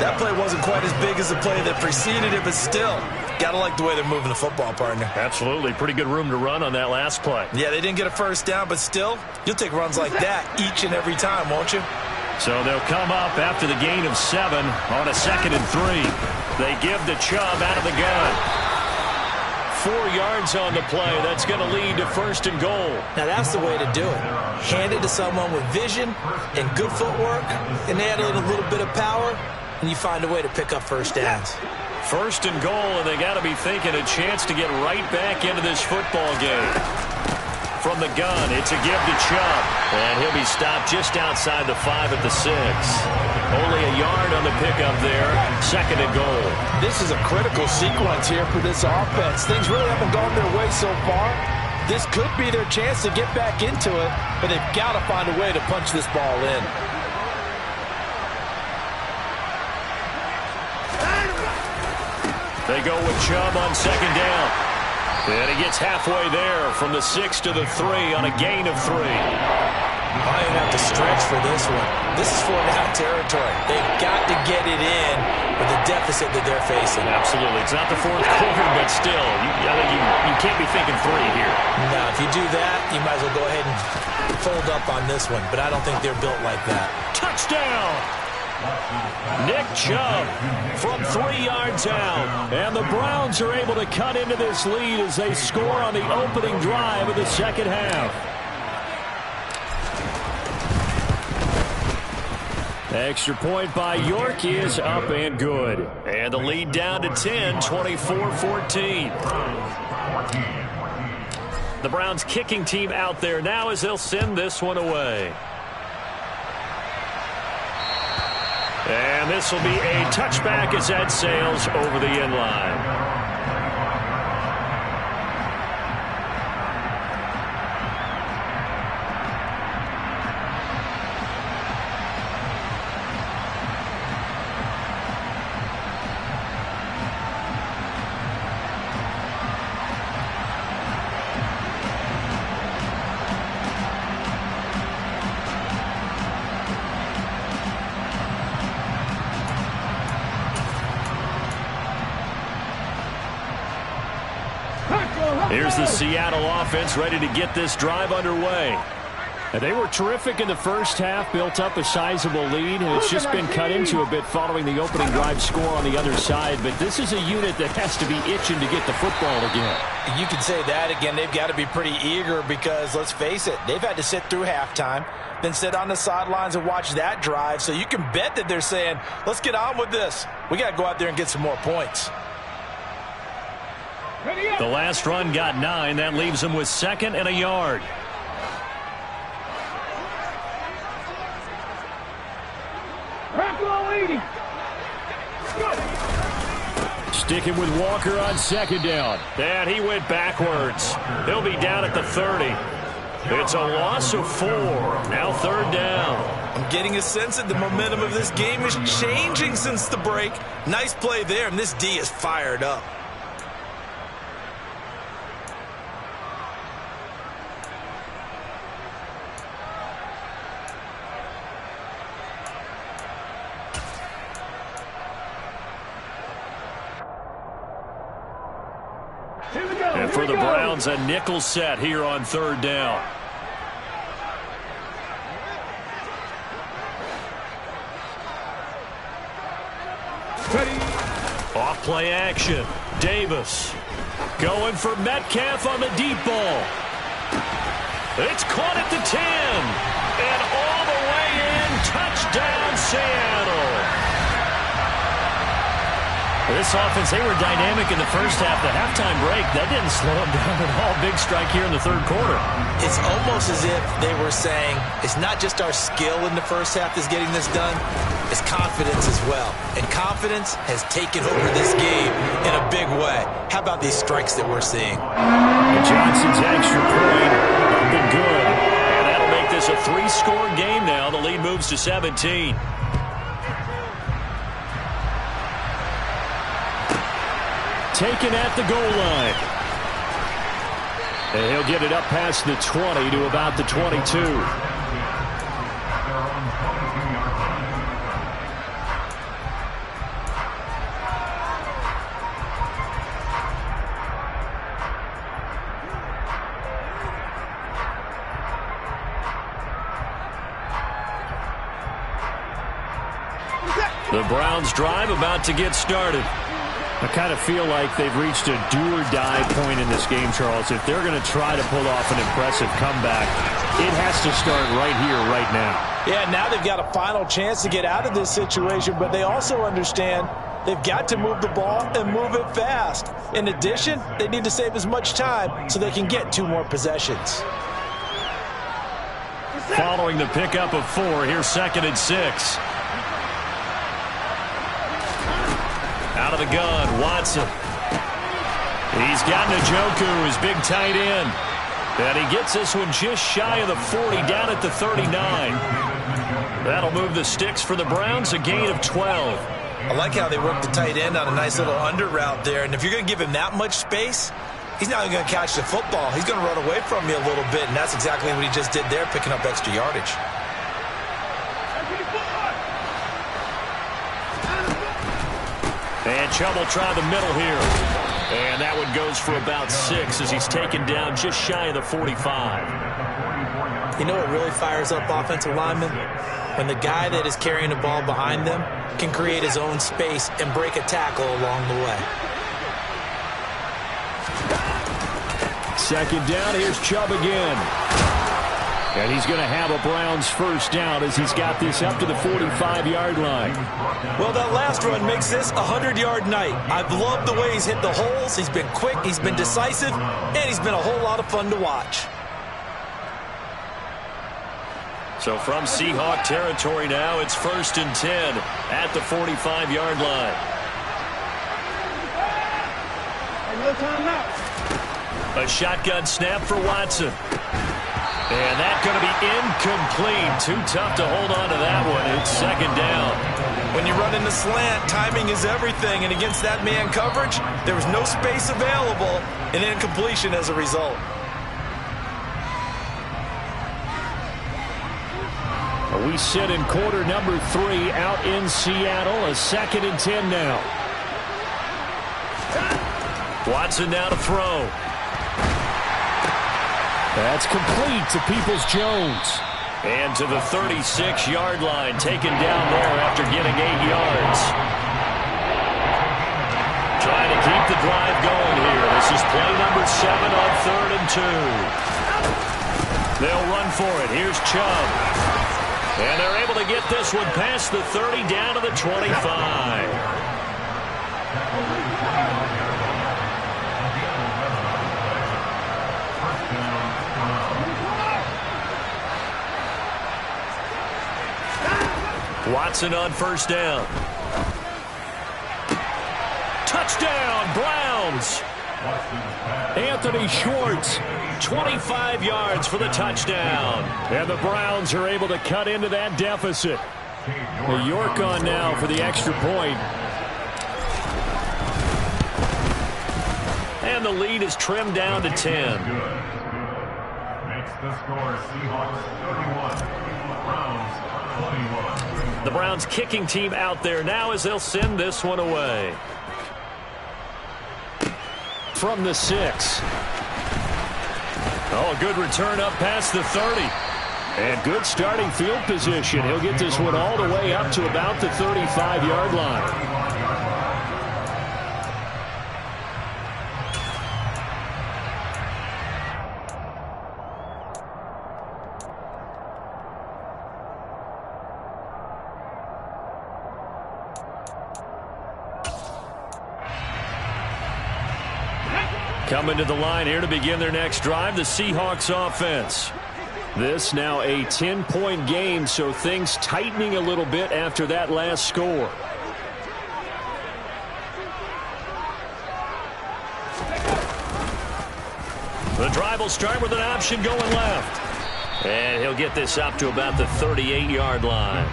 Speaker 3: That play wasn't quite as big as the play that preceded it, but still, gotta like the way they're moving the football, partner.
Speaker 4: Absolutely. Pretty good room to run on that last play.
Speaker 3: Yeah, they didn't get a first down, but still, you'll take runs like that each and every time, won't you?
Speaker 4: So they'll come up after the gain of 7 on a 2nd and 3. They give the Chubb out of the gun. 4 yards on the play. That's going to lead to 1st and goal.
Speaker 3: Now that's the way to do it. Hand it to someone with vision and good footwork, and add in a little bit of power, and you find a way to pick up first downs.
Speaker 4: 1st and goal, and they got to be thinking a chance to get right back into this football game. From the gun, it's a give to Chubb, and he'll be stopped just outside the 5 at the 6. Only a yard on the pickup there. 2nd and goal.
Speaker 3: This is a critical sequence here for this offense. Things really haven't gone their way so far. This could be their chance to get back into it, but they've got to find a way to punch this ball in.
Speaker 4: They go with Chubb on 2nd down. And he gets halfway there from the 6 to the 3 on a gain of 3.
Speaker 3: Might have to stretch for this one. This is 4-down territory. They've got to get it in with the deficit that they're facing.
Speaker 4: Absolutely. It's not the 4th quarter, but still, I think you can't be thinking 3 here.
Speaker 3: Now, if you do that, you might as well go ahead and fold up on this one, but I don't think they're built like that.
Speaker 4: Touchdown! Nick Chubb from 3 yards out. And the Browns are able to cut into this lead as they score on the opening drive of the 2nd half. Extra point by York is up and good. And the lead down to 10, 24-14. The Browns kicking team out there now as they'll send this one away. And this will be a touchback as that sails over the end line. Here's the Seattle offense ready to get this drive underway. And they were terrific in the first half, built up a sizable lead, and it's just been cut into a bit following the opening drive score on the other side. But this is a unit that has to be itching to get the football again.
Speaker 3: You can say that again. They've got to be pretty eager because, let's face it, they've had to sit through halftime, then sit on the sidelines and watch that drive. So you can bet that they're saying, let's get on with this. We got to go out there and get some more points.
Speaker 4: The last run got 9. That leaves them with 2nd and a yard. Sticking with Walker on 2nd down. And he went backwards. He'll be down at the 30. It's a loss of 4. Now 3rd down.
Speaker 3: I'm getting a sense that the momentum of this game is changing since the break. Nice play there, and this D is fired up.
Speaker 4: And for the Browns, a nickel set here on 3rd down. Off play action. Davis going for Metcalf on the deep ball. It's caught at the 10. And all the way in. Touchdown, Seattle.
Speaker 1: This offense, they were dynamic in the first half. The halftime break, that didn't slow them down at all. Big strike here in the third quarter.
Speaker 3: It's almost as if they were saying, it's not just our skill in the first half that's getting this done, it's confidence as well. And confidence has taken over this game in a big way. How about these strikes that we're seeing?
Speaker 1: And Johnson's extra point, up and good. And that'll make this a 3-score game now. The lead moves to 17. Taken at the goal line. And he'll get it up past the 20 to about the 22. The Browns drive about to get started. I kind of feel like they've reached a do-or-die point in this game, Charles. If they're going to try to pull off an impressive comeback, it has to start right here, right now.
Speaker 3: Yeah, now they've got a final chance to get out of this situation, but they also understand they've got to move the ball and move it fast. In addition, they need to save as much time so they can get 2 more possessions.
Speaker 1: Following the pickup of 4, here's 2nd and 6. Out of the gun, Watson. He's got Njoku, his big tight end. And he gets this one just shy of the 40, down at the 39. That'll move the sticks for the Browns, a gain of 12.
Speaker 3: I like how they work the tight end on a nice little under route there. And if you're going to give him that much space, he's not even going to catch the football. He's going to run away from you a little bit, and that's exactly what he just did there, picking up extra yardage.
Speaker 1: And Chubb will try the middle here. And that one goes for about 6 as he's taken down just shy of the 45.
Speaker 3: You know what really fires up offensive linemen? When the guy that is carrying the ball behind them can create his own space and break a tackle along the way.
Speaker 1: 2nd down, here's Chubb again. And he's going to have a Browns first down as he's got this up to the 45-yard line.
Speaker 3: Well, that last run makes this a 100-yard night. I've loved the way he's hit the holes. He's been quick, he's been decisive, and he's been a whole lot of fun to watch.
Speaker 1: So from Seahawk territory now, it's 1st and 10 at the 45-yard line.
Speaker 2: No time out.
Speaker 1: A shotgun snap for Watson. And that's going to be incomplete. Too tough to hold on to that one. It's 2nd down.
Speaker 3: When you run in the slant, timing is everything. And against that man coverage, there was no space available, and incompletion as a result.
Speaker 1: We sit in quarter number 3 out in Seattle. A 2nd and 10 now. Watson now to throw. That's complete to Peoples-Jones. And to the 36-yard line, taken down there after getting 8 yards. Trying to keep the drive going here. This is play number 7 on 3rd and 2. They'll run for it. Here's Chubb. And they're able to get this one past the 30 down to the 25. Watson on first down. Touchdown, Browns. Anthony Schwartz, 25 yards for the touchdown. And the Browns are able to cut into that deficit. York on now for the extra point. And the lead is trimmed down to 10.
Speaker 5: Makes the score Seahawks 31, Browns 21.
Speaker 1: The Browns kicking team out there now as they'll send this one away. From the 6. Oh, a good return up past the 30. And good starting field position. He'll get this one all the way up to about the 35-yard line.
Speaker 4: Coming to the line here to begin their next drive, the Seahawks offense. This now a 10-point game, so things tightening a little bit after that last score. The drive will start with an option going left. And he'll get this up to about the 38-yard line.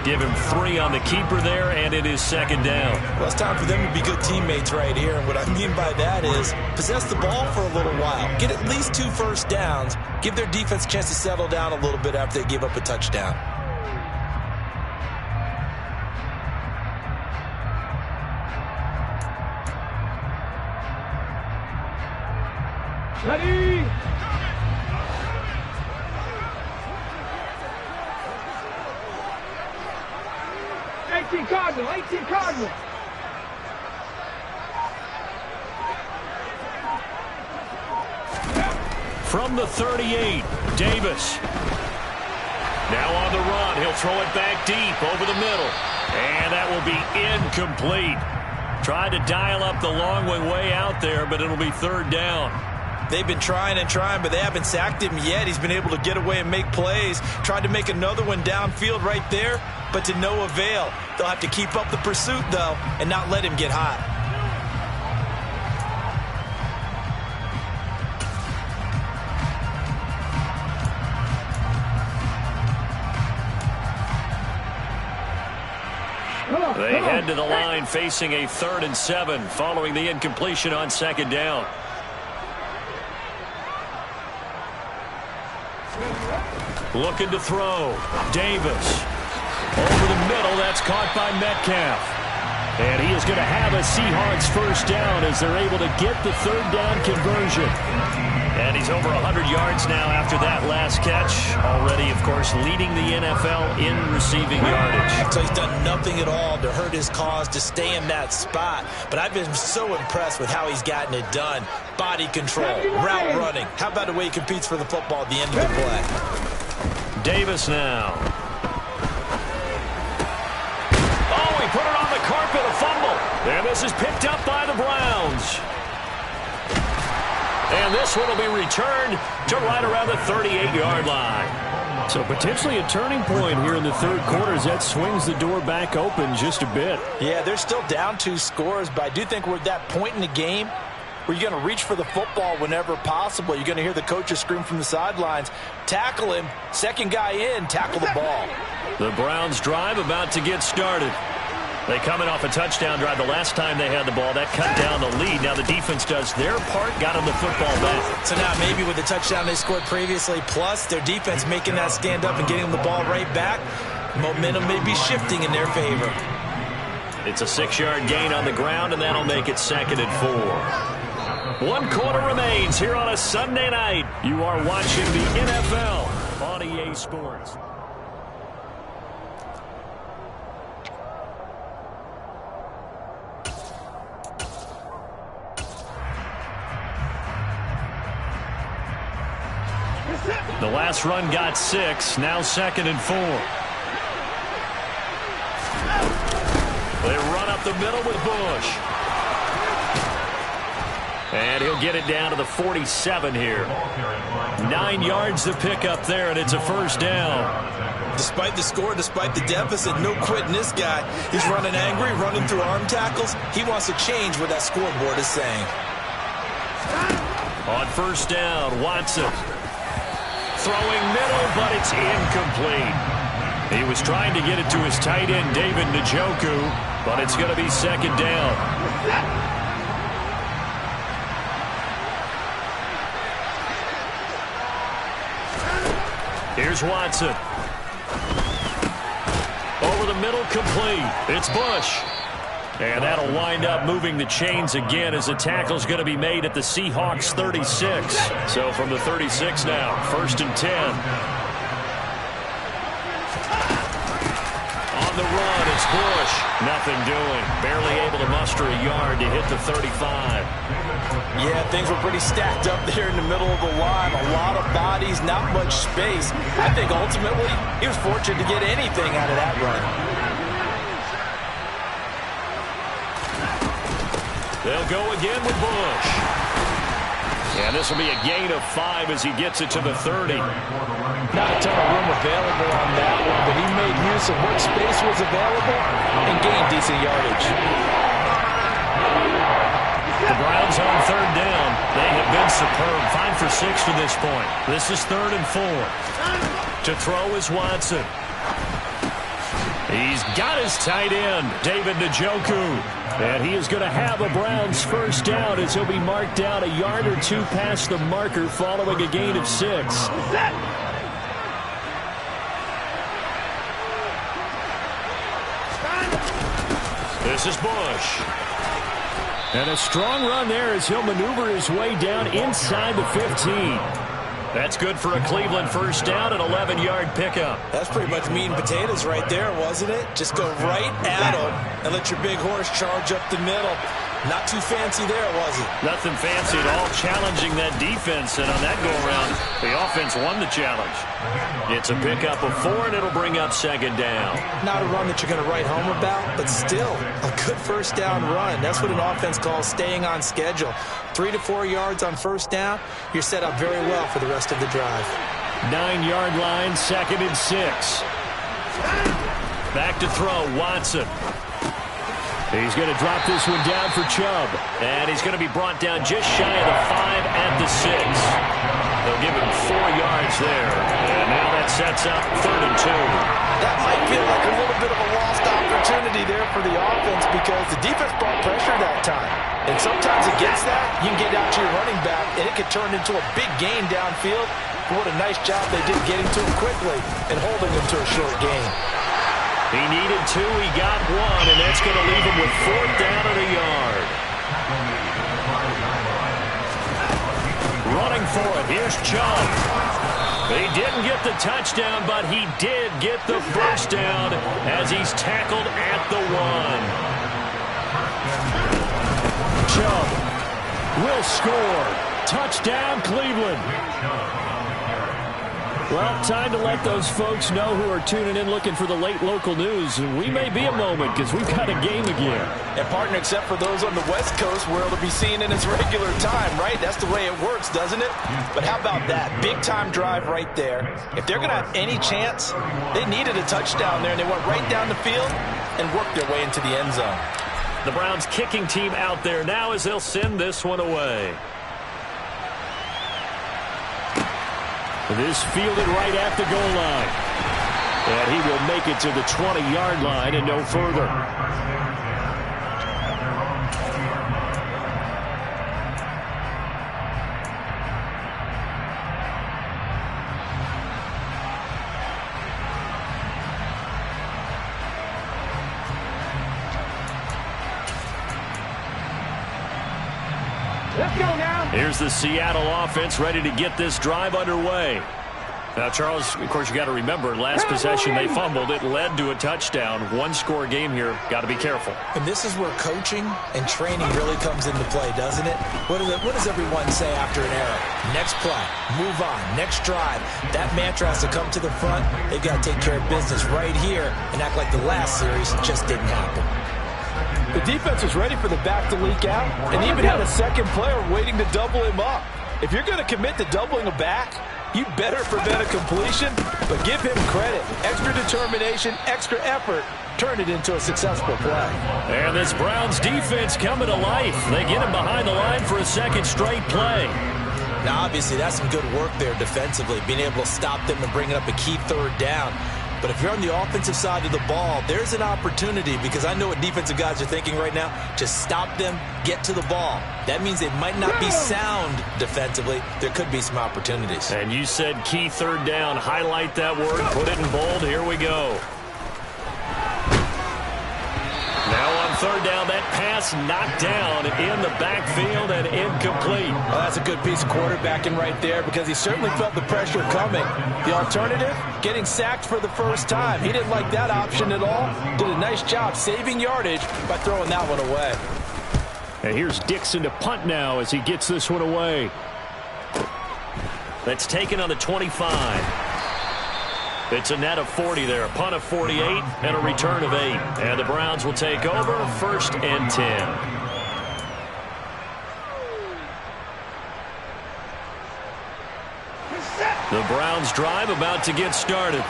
Speaker 4: Give him 3 on the keeper there, and it is second down.
Speaker 3: Well, it's time for them to be good teammates right here. And what I mean by that is possess the ball for a little while. Get at least 2 first downs. Give their defense a chance to settle down a little bit after they give up a touchdown.
Speaker 2: Ready? Cardinal, 18 Cardinal.
Speaker 4: From the 38, Davis. Now on the run, he'll throw it back deep over the middle. And that will be incomplete. Tried to dial up the long way out there, but it'll be third down.
Speaker 3: They've been trying and trying, but they haven't sacked him yet. He's been able to get away and make plays. Tried to make another one downfield right there, but to no avail. They'll have to keep up the pursuit, though, and not let him get hot.
Speaker 4: They head to the line facing a 3rd and 7 following the incompletion on second down. Looking to throw. Davis. Over the middle, that's caught by Metcalf. And he is going to have a Seahawks first down as they're able to get the third down conversion. And he's over 100 yards now after that last catch. Already, of course, leading the NFL in receiving yardage.
Speaker 3: So he's done nothing at all to hurt his cause, to stay in that spot. But I've been so impressed with how he's gotten it done. Body control, route running. How about the way he competes for the football at the end of the play?
Speaker 4: Davis now. Oh, he put it on the carpet, a fumble. And this is picked up by the Browns. And this one will be returned to right around the 38-yard line. So potentially a turning point here in the third quarter as that swings the door back open just a bit.
Speaker 3: Yeah, they're still down 2 scores, but I do think we're at that point in the game where you're going to reach for the football whenever possible. You're going to hear the coaches scream from the sidelines, tackle him, second guy in, tackle the ball.
Speaker 4: The Browns drive about to get started. They come in off a touchdown drive the last time they had the ball. That cut down the lead. Now the defense does their part, got them the football back.
Speaker 3: So now maybe with the touchdown they scored previously, plus their defense making that stand up and getting them the ball right back, momentum may be shifting in their favor.
Speaker 4: It's a 6-yard gain on the ground, and that'll make it 2nd and 4. 1 quarter remains here on a Sunday night. You are watching the NFL on EA Sports. The last run got 6, now 2nd and 4. They run up the middle with Bush. And he'll get it down to the 47 here. 9 yards to pick up there, and it's a first down.
Speaker 3: Despite the score, despite the deficit, no quitting this guy. He's running angry, running through arm tackles. He wants to change what that scoreboard is saying.
Speaker 4: On first down, Watson. Throwing middle, but it's incomplete. He was trying to get it to his tight end, David Njoku, but it's going to be second down. Here's Watson. Over the middle, complete. It's Bush. And that'll wind up moving the chains again as the tackle's going to be made at the Seahawks 36. So from the 36 now, 1st and 10. On the run, it's Bush. Nothing doing. Barely able to muster a yard to hit the 35.
Speaker 3: Yeah, things were pretty stacked up there in the middle of the line. A lot of bodies, not much space. I think ultimately he was fortunate to get anything out of that run.
Speaker 4: They'll go again with Bush.
Speaker 1: And this will be a gain of 5 as he gets it to the 30.
Speaker 3: Not a ton of room available on that one, but he made use of what space was available and gained decent yardage.
Speaker 1: The Browns on 3rd down. They have been superb. 5 for 6 to this point. This is 3rd and 4. To throw is Watson. He's got his tight end, David Njoku. And he is going to have a Browns first down as he'll be marked down a yard or 2 past the marker following a gain of 6. This is Bush. And a strong run there as he'll maneuver his way down inside the 15. That's good for a Cleveland first down, an 11-yard pickup.
Speaker 3: That's pretty much meat and potatoes right there, wasn't it? Just go right at him and let your big horse charge up the middle. Not too fancy there, was it?
Speaker 1: Nothing fancy at all, challenging that defense, and on that go-around, the offense won the challenge. It's a pickup of 4, and it'll bring up 2nd down.
Speaker 3: Not a run that you're going to write home about, but still a good first down run. That's what an offense calls staying on schedule. 3 to 4 yards on first down, you're set up very well for the rest of the drive.
Speaker 1: 9-yard line, 2nd and 6. Back to throw, Watson. He's going to drop this one down for Chubb. And he's going to be brought down just shy of the 5 at the 6. They'll give him 4 yards there. And now that sets up 3rd and 2.
Speaker 3: That might feel like a little bit of a lost opportunity there for the offense because the defense brought pressure that time. And sometimes against that, you can get out to your running back, and it could turn into a big gain downfield. But what a nice job they did getting to him quickly and holding him to a short gain.
Speaker 1: He needed 2, he got 1, and that's going to leave him with 4th down and a yard. Running for it, here's Chubb. He didn't get the touchdown, but he did get the first down as he's tackled at the 1. Chubb will score. Touchdown, Cleveland. Well, time to let those folks know who are tuning in looking for the late local news. We may be a moment because we've got a game again.
Speaker 3: And, partner, except for those on the West Coast where it'll be seen in its regular time, right? That's the way it works, doesn't it? But how about that? Big-time drive right there. If they're going to have any chance, they needed a touchdown there, and they went right down the field and worked their way into the end zone.
Speaker 1: The Browns kicking team out there now as they'll send this one away. This fielded right at the goal line. And he will make it to the 20-yard line and no further.
Speaker 2: Let's go now.
Speaker 1: Here's the Seattle offense ready to get this drive underway. Now, Charles, of course, you got to remember, last possession they fumbled. It led to a touchdown. 1-score game here. Got to be careful.
Speaker 3: And this is where coaching and training really comes into play, doesn't it? What does everyone say after an error? Next play, move on, next drive. That mantra has to come to the front. They've got to take care of business right here and act like the last series just didn't happen. The defense was ready for the back to leak out and even had a second player waiting to double him up. If you're going to commit to doubling a back, you better prevent a completion, but give him credit. Extra determination, extra effort, turn it into a successful play.
Speaker 1: And this Browns defense coming to life. They get him behind the line for a second straight play.
Speaker 3: Now, obviously, that's some good work there defensively, being able to stop them and bringing up a key 3rd down. But if you're on the offensive side of the ball, there's an opportunity because I know what defensive guys are thinking right now. Just stop them, get to the ball. That means they might not be sound defensively. There could be some opportunities.
Speaker 1: And you said key 3rd down. Highlight that word. Put it in bold. Here we go. Now on 3rd down, that pass knocked down in the backfield and incomplete.
Speaker 3: Well, that's a good piece of quarterbacking right there because he certainly felt the pressure coming. The alternative, getting sacked for the first time. He didn't like that option at all. Did a nice job saving yardage by throwing that one away.
Speaker 1: And here's Dixon to punt now as he gets this one away. That's taken on the 25. It's a net of 40 there, a punt of 48, and a return of 8. And the Browns will take over 1st and 10. The Browns drive about to get started.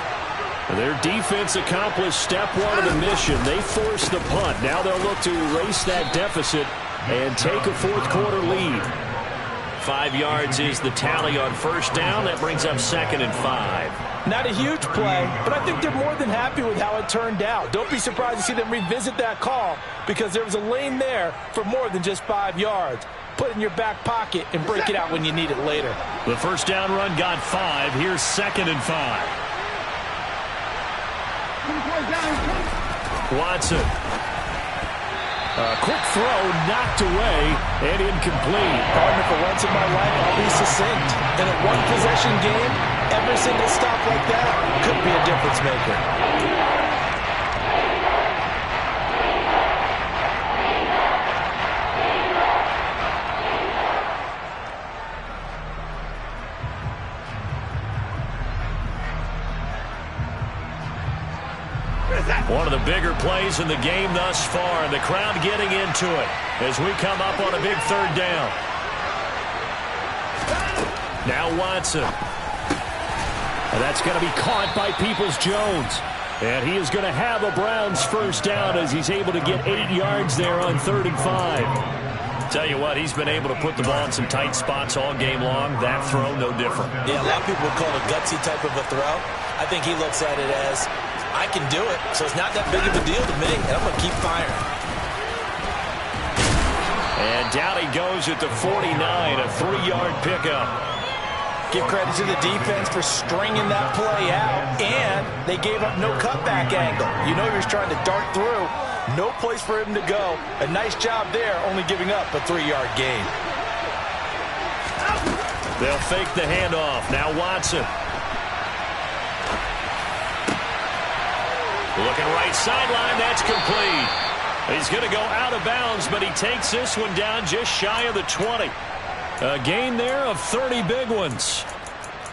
Speaker 1: Their defense accomplished step one of the mission. They forced the punt. Now they'll look to erase that deficit and take a fourth quarter lead. 5 yards is the tally on first down. That brings up 2nd and 5.
Speaker 3: Not a huge play, but I think they're more than happy with how it turned out. Don't be surprised to see them revisit that call because there was a lane there for more than just 5 yards. Put it in your back pocket and break it out when you need it later.
Speaker 1: The first down run got 5. Here's 2nd and 5. Watson. A quick throw knocked away and incomplete.
Speaker 3: Partner, for once in my life, I'll be succinct. In a one-possession game, every single stop like that could be a difference maker.
Speaker 1: One of the bigger plays in the game thus far, and the crowd getting into it as we come up on a big 3rd down. Now Watson. And that's going to be caught by Peoples-Jones. And he is going to have a Browns first down as he's able to get 8 yards there on 3rd and 5. Tell you what, he's been able to put the ball in some tight spots all game long. That throw, no different.
Speaker 3: Yeah, a lot of people would call it a gutsy type of a throw. I think he looks at it as, I can do it, so it's not that big of a deal to me, and I'm going to keep firing.
Speaker 1: And down he goes at the 49, a 3-yard pickup.
Speaker 3: Give credit to the defense for stringing that play out, and they gave up no cutback angle. You know he was trying to dart through. No place for him to go. A nice job there, only giving up a 3-yard gain.
Speaker 1: They'll fake the handoff. Now Watson. Looking right sideline, that's complete. He's going to go out of bounds, but he takes this one down just shy of the 20. A gain there of 30 big ones.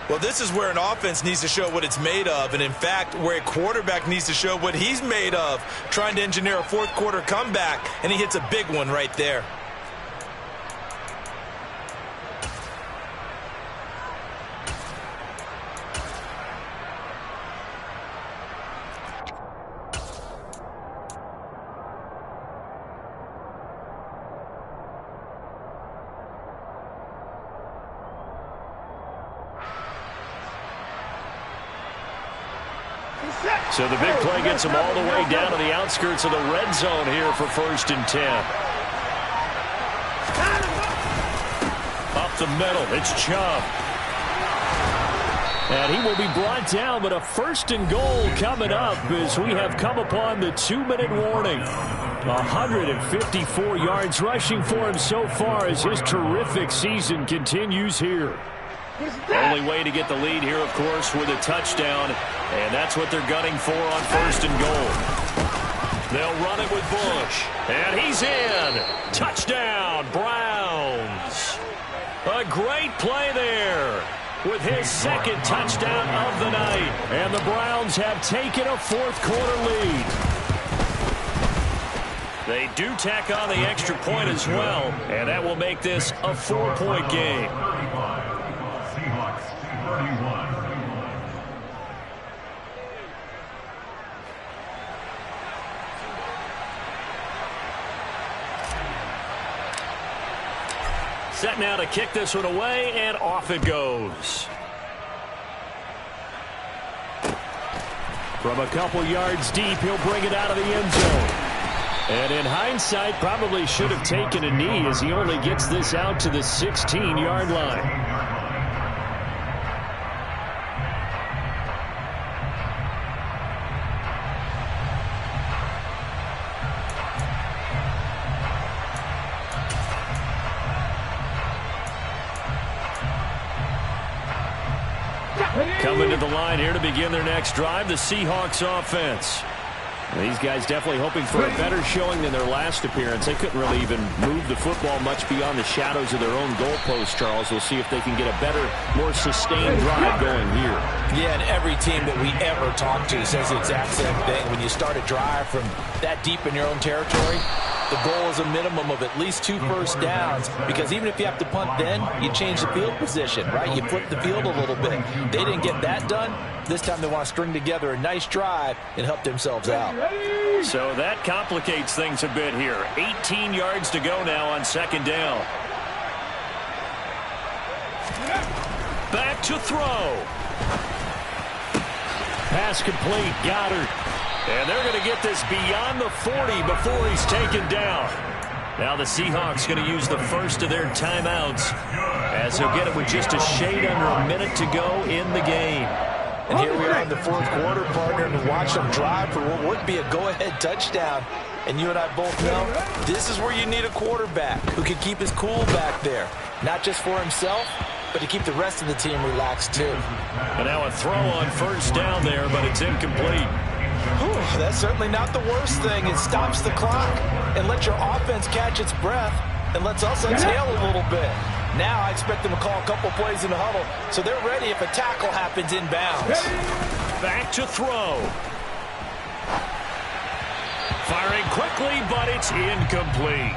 Speaker 3: Well, this is where an offense needs to show what it's made of, and in fact, where a quarterback needs to show what he's made of, trying to engineer a fourth quarter comeback, and he hits a big one right there.
Speaker 1: So the big play gets him all the way down to the outskirts of the red zone here for 1st and 10. Up the middle, it's Chubb. And he will be brought down, but a 1st and goal coming up as we have come upon the 2-minute warning. 154 yards rushing for him so far as his terrific season continues here. Only way to get the lead here, of course, with a touchdown, and that's what they're gunning for on 1st and goal. They'll run it with Bush, and he's in. Touchdown, Browns. A great play there with his 2nd touchdown of the night, and the Browns have taken a fourth quarter lead. They do tack on the extra point as well, and that will make this a 4-point game. Set now to kick this one away, and off it goes. From a couple yards deep, he'll bring it out of the end zone. And in hindsight, probably should have taken a knee as he only gets this out to the 16-yard line. Coming to the line here to begin their next drive, the Seahawks offense. These guys definitely hoping for a better showing than their last appearance. They couldn't really even move the football much beyond the shadows of their own goalpost, Charles. We'll see if they can get a better, more sustained drive going here.
Speaker 3: Yeah, and every team that we ever talk to says the exact same thing. When you start a drive from that deep in your own territory, The goal is a minimum of at least 2 first downs, because even if you have to punt then, you change the field position, right? You flip the field a little bit. They didn't get that done. This time they want to string together a nice drive and help themselves out.
Speaker 4: So that complicates things a bit here. 18 yards to go now on second down. Back to throw. Pass complete. Goddard. And they're going to get this beyond the 40 before he's taken down. Now the Seahawks going to use the first of their timeouts, as they'll get it with just a shade under a minute to go in the game.
Speaker 3: And here we are in the fourth quarter, partner, and watch them drive for what would be a go-ahead touchdown. And you and I both know this is where you need a quarterback who can keep his cool back there, not just for himself, but to keep the rest of the team relaxed too.
Speaker 4: And now a throw on first down there, but it's incomplete.
Speaker 3: Whew, that's certainly not the worst thing. It stops the clock and lets your offense catch its breath and lets us exhale a little bit. Now I expect them to call a couple plays in the huddle, so they're ready if a tackle happens inbounds.
Speaker 4: Back to throw. Firing quickly, but it's incomplete.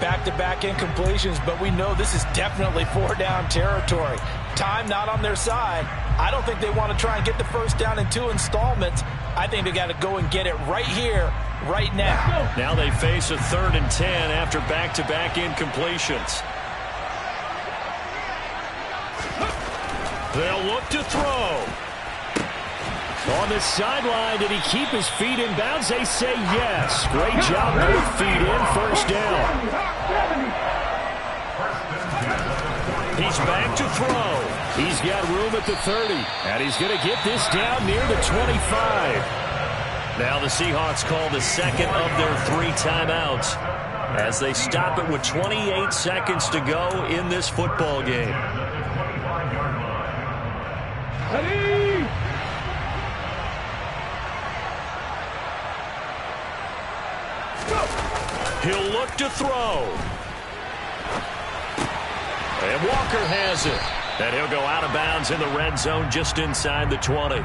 Speaker 3: Back-to-back incompletions, but we know this is definitely 4-down territory. Time not on their side. I don't think they want to try and get the first down in 2 installments. I think they got to go and get it right here, right now.
Speaker 4: Now they face a 3rd and 10 after back-to-back incompletions. They'll look to throw. On the sideline, did he keep his feet in bounds? They say yes. Great job, both feet in, first down. He's back to throw. He's got room at the 30, and he's going to get this down near the 25. Now the Seahawks call the second of their 3 timeouts as they stop it with 28 seconds to go in this football game. He'll look to throw. And Walker has it. And he'll go out of bounds in the red zone just inside the 20.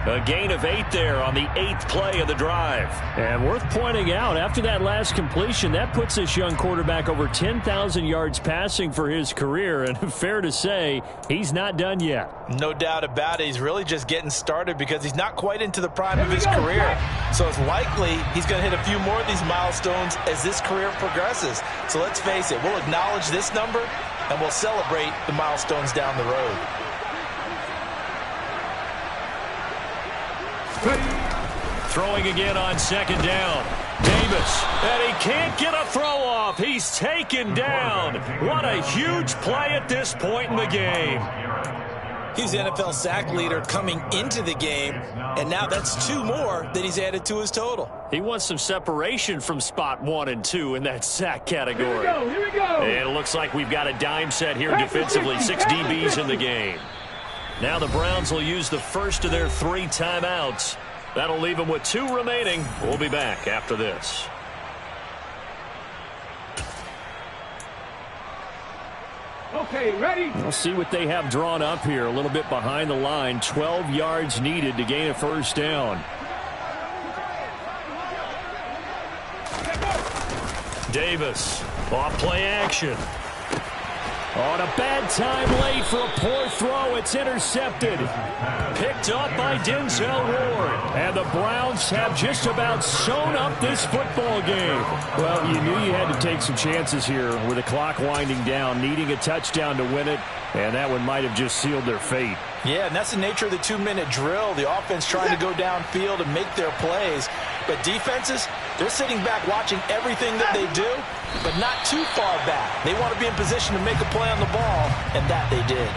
Speaker 4: A gain of 8 there on the 8th play of the drive. And worth pointing out, after that last completion, that puts this young quarterback over 10,000 yards passing for his career. And fair to say, he's not done yet.
Speaker 3: No doubt about it. He's really just getting started because he's not quite into the prime of his career. So it's likely he's going to hit a few more of these milestones as this career progresses. So let's face it, we'll acknowledge this number and we'll celebrate the milestones down the road.
Speaker 4: Throwing again on second down. Davis, and he can't get a throw off. He's taken down. What a huge play at this point in the game.
Speaker 3: He's the NFL sack leader coming into the game, and now that's 2 more that he's added to his total.
Speaker 4: He wants some separation from spot 1 and 2 in that sack category.
Speaker 2: Here we go.
Speaker 4: And it looks like we've got a dime set here defensively. 6 DBs in the game. Now the Browns will use the first of their 3 timeouts. That'll leave them with 2 remaining. We'll be back after this.
Speaker 2: Okay, ready?
Speaker 4: We'll see what they have drawn up here. A little bit behind the line. 12 yards needed to gain a first down. Davis, off play action. On a bad time late for a poor throw. It's intercepted. Picked up by Denzel Ward. And the Browns have just about sewn up this football game. Well, you knew you had to take some chances here with the clock winding down, needing a touchdown to win it. And that one might have just sealed their fate.
Speaker 3: Yeah, and that's the nature of the 2-minute drill. The offense trying to go downfield and make their plays. But defenses, they're sitting back watching everything that they do, but not too far back. They want to be in position to make a play on the ball, and that they did.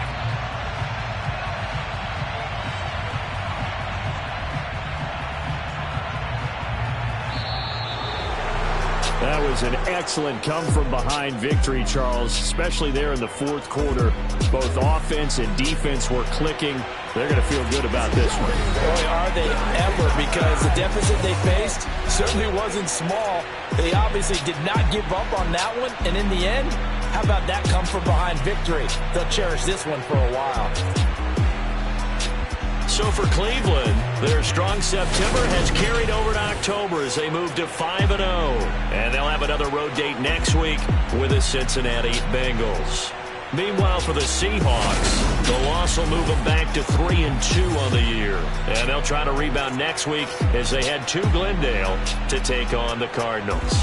Speaker 4: That was an excellent come-from-behind victory, Charles, especially there in the fourth quarter. Both offense and defense were clicking. They're going to feel good about this one.
Speaker 3: Boy, are they ever, because the deficit they faced certainly wasn't small. They obviously did not give up on that one, and in the end, how about that come-from-behind victory? They'll cherish this one for a while.
Speaker 1: So for Cleveland, their strong September has carried over to October as they move to 5-0. And they'll have another road date next week with the Cincinnati Bengals. Meanwhile, for the Seahawks, the loss will move them back to 3-2 on the year. And they'll try to rebound next week as they head to Glendale to take on the Cardinals.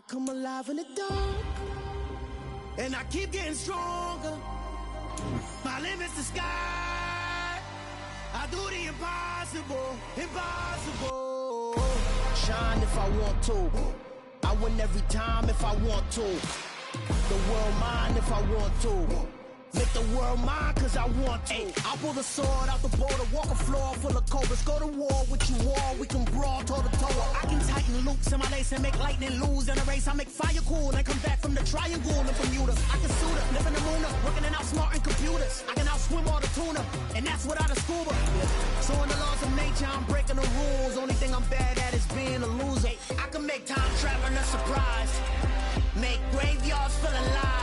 Speaker 6: Come alive in the dark, and I keep getting stronger. My limit's the sky. I do the impossible, impossible. Shine if I want to. I win every time if I want to. The world mine if I want to. Make the world mine cause I want to. I pull the sword out the border, walk a floor full of cobras. Go to war with you all, we can brawl toe to toe. I can tighten loops in my lace and make lightning lose in a race. I make fire cool and come back from the triangle in Bermuda. I can suit up, live in the moon up, working and outsmarting computers. I can outswim all the tuna, and that's without a scuba. So in the laws of nature, I'm breaking the rules. Only thing I'm bad at is being a loser. I can make time traveling a surprise, make graveyards full of lies.